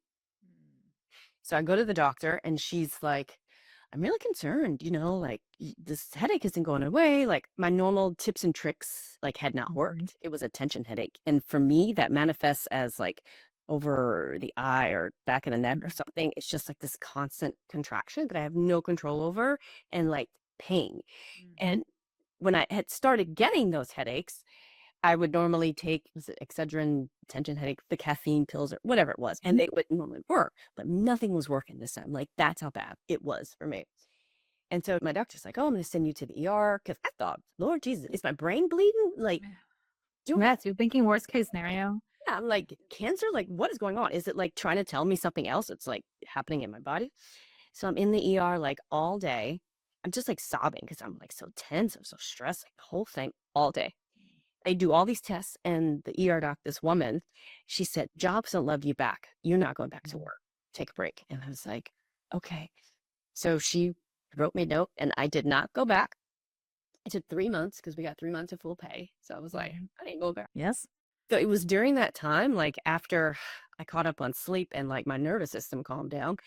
S2: So I go to the doctor and she's like, I'm really concerned, like this headache isn't going away. Like my normal tips and tricks like had not worked. It was a tension headache. And for me, that manifests as like over the eye or back of the neck or something. It's just like this constant contraction that I have no control over and like pain. And when I had started getting those headaches, I would normally take, was it Excedrin, tension headache, the caffeine pills or whatever it was, and they would normally work, but nothing was working this time. Like that's how bad it was for me. And so my doctor's like, "Oh, I'm going to send you to the ER," because I thought, Lord Jesus, is my brain bleeding? Like,
S1: Yes, you're thinking worst case scenario.
S2: yeah, I'm like, cancer? Like, what is going on? Is it like trying to tell me something else? It's like happening in my body. So I'm in the ER like all day. I'm just like sobbing because I'm like so tense. I'm so stressed, like the whole thing all day. I do all these tests, and the ER doc, this woman, she said, "Jobs don't love you back. You're not going back to work. Take a break." And I was like, okay. So she wrote me a note, and I did not go back. It took 3 months because we got 3 months of full pay. So I was like, I didn't go back.
S1: Yes.
S2: So it was during that time, like after I caught up on sleep and like my nervous system calmed down,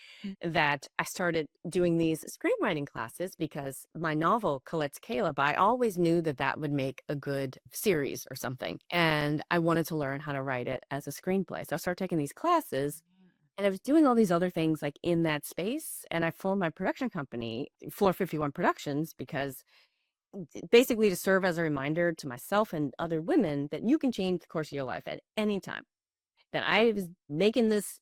S2: that I started doing these screenwriting classes because my novel, Colette's Caleb, I always knew that that would make a good series or something. And I wanted to learn how to write it as a screenplay. So I started taking these classes. And I was doing all these other things like in that space. And I formed my production company, Floor 51 Productions, because basically to serve as a reminder to myself and other women that you can change the course of your life at any time. That I was making this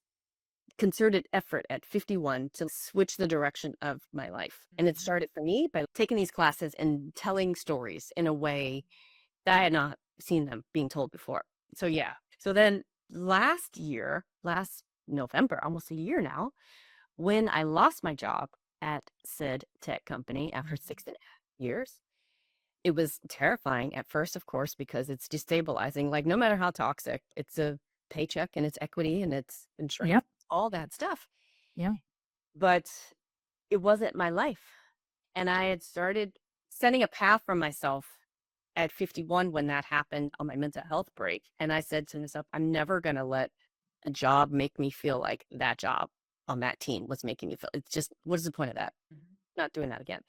S2: concerted effort at 51 to switch the direction of my life. And it started for me by taking these classes and telling stories in a way that I had not seen them being told before. So yeah. So then last November, almost a year now, when I lost my job at said tech company after 6.5 years, it was terrifying at first, of course, because it's destabilizing. Like no matter how toxic, it's a paycheck and it's equity and it's insurance, all that stuff.
S1: Yeah.
S2: But it wasn't my life. And I had started setting a path for myself at 51 when that happened on my mental health break. And I said to myself, I'm never going to let a job make me feel like that job on that team was making me feel. It's just, what is the point of that? Not doing that again.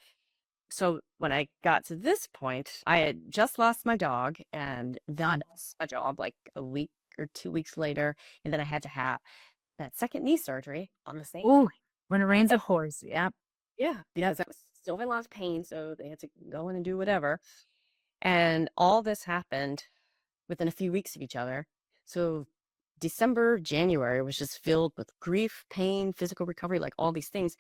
S2: So when I got to this point, I had just lost my dog and then a job like a week or 2 weeks later. And then I had to have that second knee surgery on the same.
S1: Oh, when it rains, it pours. Yeah.
S2: Yeah. Because I was still in a lot of pain. So they had to go in and do whatever. And all this happened within a few weeks of each other. So December, January was just filled with grief, pain, physical recovery, like all these things.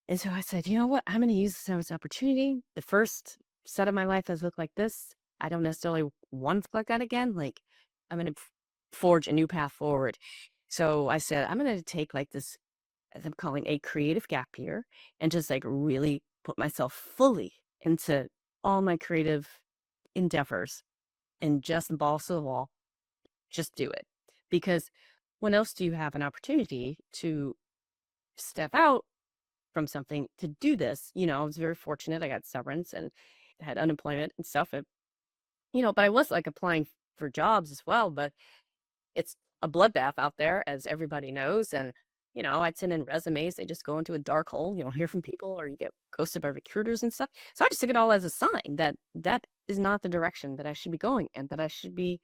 S2: And so I said, you know what? I'm going to use this as an opportunity. The first set of my life has looked like this. I don't necessarily want to look like that again. Like I'm going to forge a new path forward. So I said, I'm going to take like this, as I'm calling a creative gap year, and just like really put myself fully into all my creative endeavors and just balls to the wall. Just do it. Because when else do you have an opportunity to step out from something to do this? I was very fortunate. I got severance and had unemployment and stuff. And, but I was like applying for jobs as well. But it's a bloodbath out there, as everybody knows. And, I'd send in resumes. They just go into a dark hole. You don't hear from people or you get ghosted by recruiters and stuff. So I just took it all as a sign that that is not the direction that I should be going and that I should be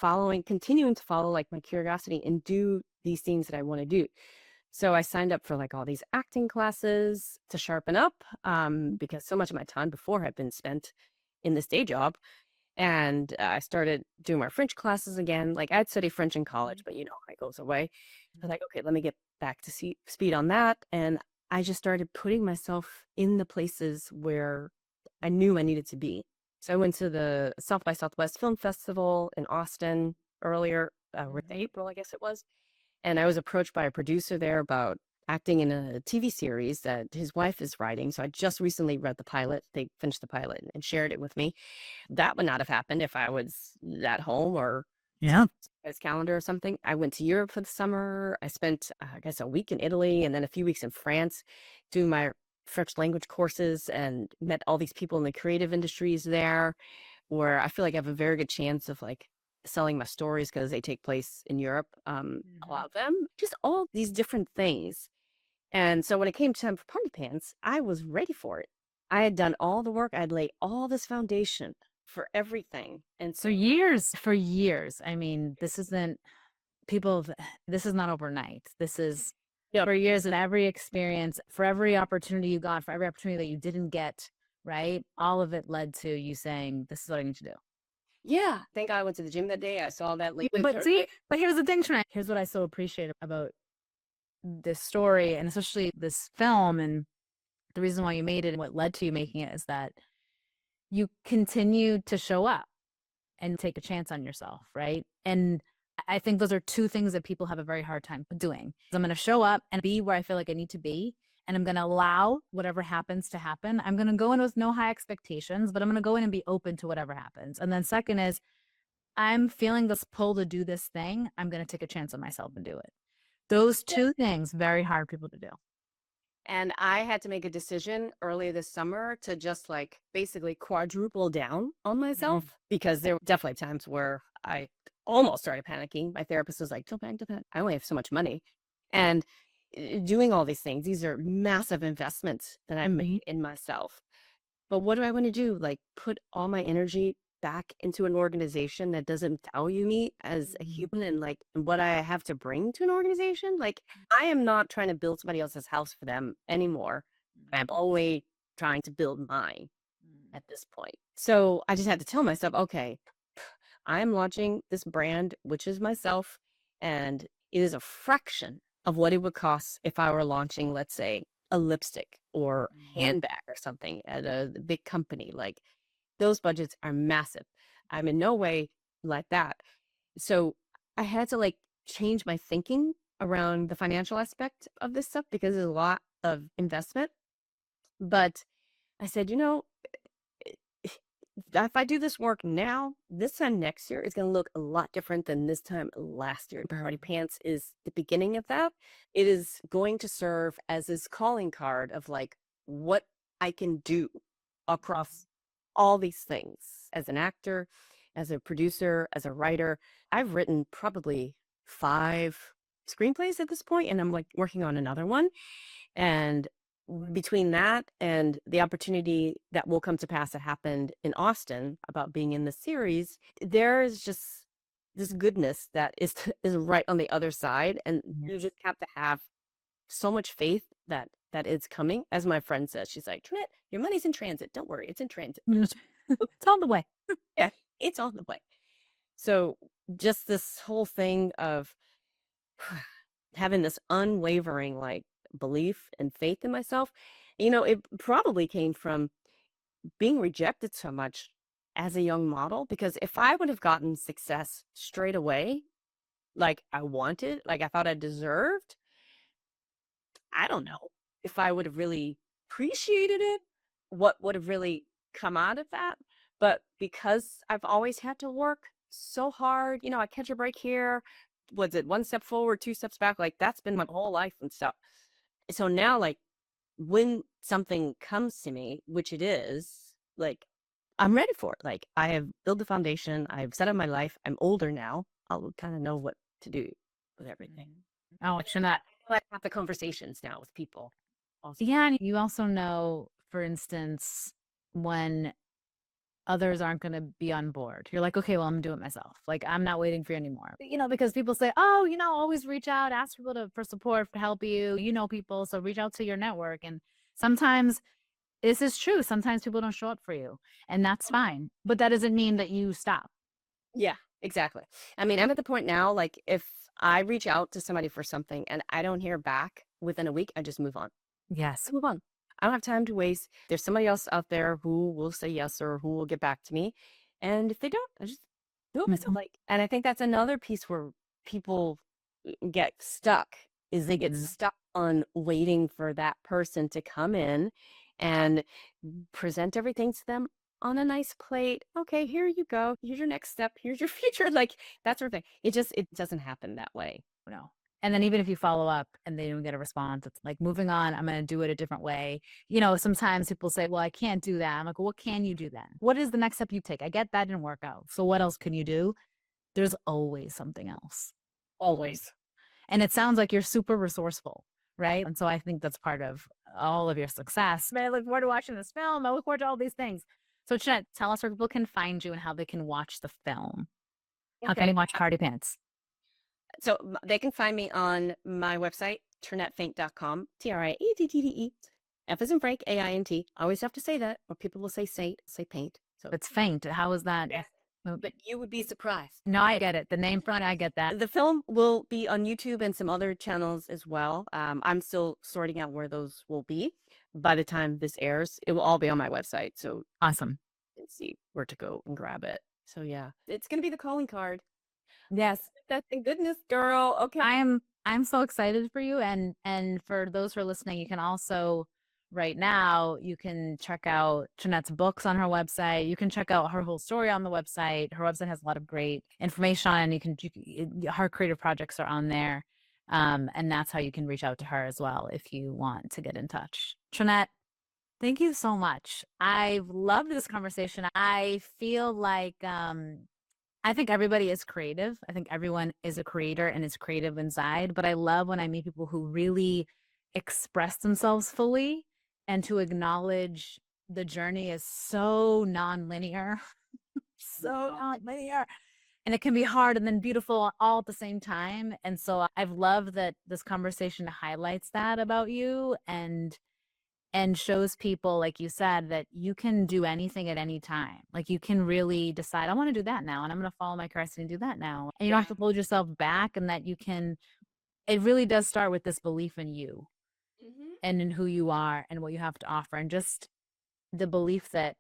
S2: continuing to follow like my curiosity and do these things that I want to do. So I signed up for like all these acting classes to sharpen up because so much of my time before had been spent in this day job. And I started doing my French classes again. Like I'd studied French in college, but it goes away. I was like, okay, let me get back to speed on that. And I just started putting myself in the places where I knew I needed to be. So I went to the South by Southwest Film Festival in Austin earlier, with April, I guess it was. And I was approached by a producer there about acting in a TV series that his wife is writing. So I just recently read the pilot. They finished the pilot and shared it with me. That would not have happened if I was at home or his calendar or something. I went to Europe for the summer. I spent, I guess, a week in Italy and then a few weeks in France doing my French language courses and met all these people in the creative industries there, where I feel like I have a very good chance of like selling my stories because they take place in Europe. A lot of them, just all these different things And so when it came time for party pants, I was ready for it. I had done all the work. I'd laid all this foundation for everything. And so
S1: For years. I mean, this isn't people, this is not overnight. This is
S2: yeah,
S1: for years, and every experience, for every opportunity you got, for every opportunity that you didn't get, right? All of it led to you saying, this is what I need to do.
S2: yeah. Thank God I went to the gym that day. I saw that late.
S1: But here's the thing, Trinnette. Here's what I so appreciate about this story, and especially this film, and the reason why you made it and what led to you making it is that you continued to show up and take a chance on yourself, right? And I think those are two things that people have a very hard time doing. I'm going to show up and be where I feel like I need to be, and I'm going to allow whatever happens to happen. I'm going to go in with no high expectations, but I'm going to go in and be open to whatever happens. And then second is, I'm feeling this pull to do this thing. I'm going to take a chance on myself and do it. Those two things, very hard people to do.
S2: And I had to make a decision earlier this summer to just like basically quadruple down on myself because there were definitely times where I almost started panicking. My therapist was like, don't panic, don't panic. I only have so much money. And doing all these things, these are massive investments that I made in myself. But what do I want to do? Like put all my energy back into an organization that doesn't value me as a human and like what I have to bring to an organization. Like I am not trying to build somebody else's house for them anymore. I'm always trying to build mine at this point. So I just had to tell myself, okay, I'm launching this brand, which is myself, and it is a fraction of what it would cost if I were launching, let's say, a lipstick or handbag or something at a big company. Like those budgets are massive. I'm in no way like that. So I had to like change my thinking around the financial aspect of this stuff because there's a lot of investment. But I said, you know, if I do this work now, this time next year is going to look a lot different than this time last year. Party Pants is the beginning of that. It is going to serve as this calling card of like what I can do across all these things as an actor, as a producer, as a writer. I've written probably 5 screenplays at this point, and I'm like working on another one. And between that and the opportunity that will come to pass that happened in Austin about being in the series, there is just this goodness that is right on the other side. And you just have to have so much faith that it's coming. As my friend says, she's like, Trinnette, your money's in transit. Don't worry, it's in transit.
S1: It's on the way.
S2: Yeah, it's on the way. So just this whole thing of having this unwavering like belief and faith in myself, you know, it probably came from being rejected so much as a young model. Because if I would have gotten success straight away, like I wanted, like I thought I deserved, I don't know if I would have really appreciated it, what would have really come out of that. But because I've always had to work so hard, you know, I catch a break here. Was it 1 step forward, 2 steps back? Like that's been my whole life and stuff. So now, like, when something comes to me, which it is, like, I'm ready for it. Like, I have built the foundation. I've set up my life. I'm older now. I'll kind of know what to do with everything.
S1: Oh, Jeanette.
S2: I have the conversations now with people. Also.
S1: Yeah, and you also know, for instance, when others aren't going to be on board, you're like, okay, well, I'm gonna do it myself. Like, I'm not waiting for you anymore. You know, because people say, oh, you know, always reach out, ask people for support, to help you. You know people, so reach out to your network. And sometimes this is true. Sometimes people don't show up for you, and that's fine. But that doesn't mean that you stop.
S2: Yeah, exactly. I mean, I'm at the point now, like, if I reach out to somebody for something and I don't hear back within a week, I just move on.
S1: Yes.
S2: Move on. I don't have time to waste. There's somebody else out there who will say yes or who will get back to me. And if they don't, I just do it. Like, and I think that's another piece where people get stuck is they get stuck on waiting for that person to come in and present everything to them on a nice plate. Okay, here you go. Here's your next step. Here's your future. Like that sort of thing. It doesn't happen that way.
S1: No. And then even if you follow up and they don't get a response, it's like moving on. I'm going to do it a different way. You know, sometimes people say, well, I can't do that. I'm like, well, what can you do then? What is the next step you take? I get that didn't work out. So what else can you do? There's always something else.
S2: Always.
S1: And it sounds like you're super resourceful, right? And so I think that's part of all of your success. Man, I look forward to watching this film. I look forward to all these things. So Trinnette, tell us where people can find you and how they can watch the film. How can they watch Cardi Pants?
S2: So they can find me on my website, TrinnetteFaint.com, Triette. F as in Frank, AINT. I always have to say that, or people will say say paint. So
S1: It's Faint. How is that?
S2: yes. But you would be surprised.
S1: No, I get it. The name front, I get that.
S2: The film will be on YouTube and some other channels as well. I'm still sorting out where those will be. By the time this airs, it will all be on my website. So
S1: Awesome.
S2: you can see where to go and grab it. So yeah, it's going to be the calling card.
S1: Yes.
S2: That's the goodness, girl. Okay.
S1: I'm so excited for you. And for those who are listening, you can also right now, you can check out Trinnette's books on her website. You can check out her whole story on the website. Her website has a lot of great information on, and her creative projects are on there. And that's how you can reach out to her as well if you want to get in touch. Trinnette, thank you so much. I've loved this conversation. I feel like I think everybody is creative. I think everyone is a creator and is creative inside. But I love when I meet people who really express themselves fully and to acknowledge the journey is so non-linear, so non-linear. And it can be hard and then beautiful all at the same time. And so I've loved that this conversation highlights that about you and shows people, like you said, that you can do anything at any time. Like you can really decide, I want to do that now, and I'm going to follow my curiosity and do that now. And you don't have to hold yourself back, and that you can, it really does start with this belief in you and in who you are and what you have to offer, and just the belief that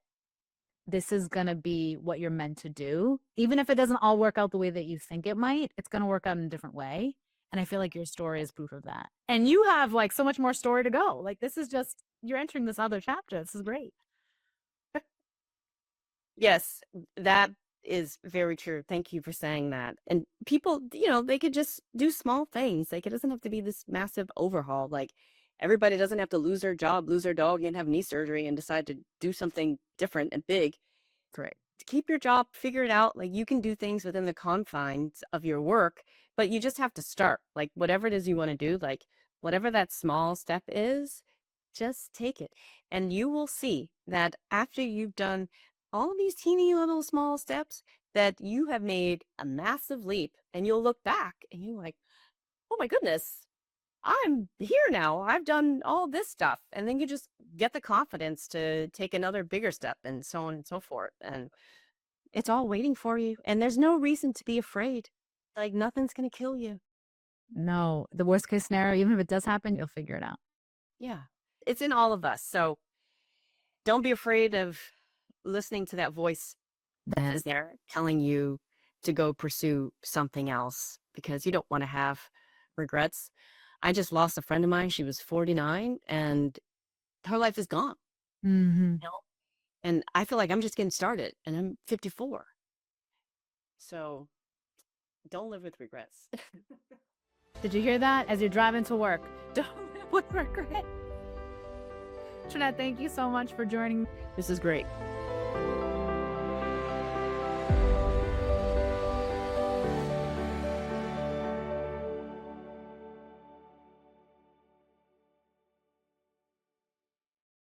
S1: this is going to be what you're meant to do. Even if it doesn't all work out the way that you think it might, it's going to work out in a different way. And I feel like your story is proof of that. And you have like so much more story to go. Like this is just, you're entering this other chapter. This is great.
S2: Yes, that is very true. Thank you for saying that. And people, they could just do small things. Like it doesn't have to be this massive overhaul. Like everybody doesn't have to lose their job, lose their dog, and have knee surgery and decide to do something different and big.
S1: Correct.
S2: Keep your job, figure it out. Like you can do things within the confines of your work, but you just have to start. Like whatever it is you want to do, like whatever that small step is, just take it. And you will see that after you've done all these teeny little small steps, that you have made a massive leap. And you'll look back and you're like, oh my goodness, I'm here now. I've done all this stuff. And then you just get the confidence to take another bigger step and so on and so forth. And it's all waiting for you. And there's no reason to be afraid. Like nothing's going to kill you.
S1: No, the worst case scenario, even if it does happen, you'll figure it out.
S2: Yeah. It's in all of us. So don't be afraid of listening to that voice that is there telling you to go pursue something else because you don't want to have regrets. I just lost a friend of mine. She was 49 and her life is gone.
S1: Mm-hmm.
S2: And I feel like I'm just getting started and I'm 54. So don't live with regrets.
S1: Did you hear that? As you're driving to work, don't live with regret. Trinnette, thank you so much for joining.
S2: This is great.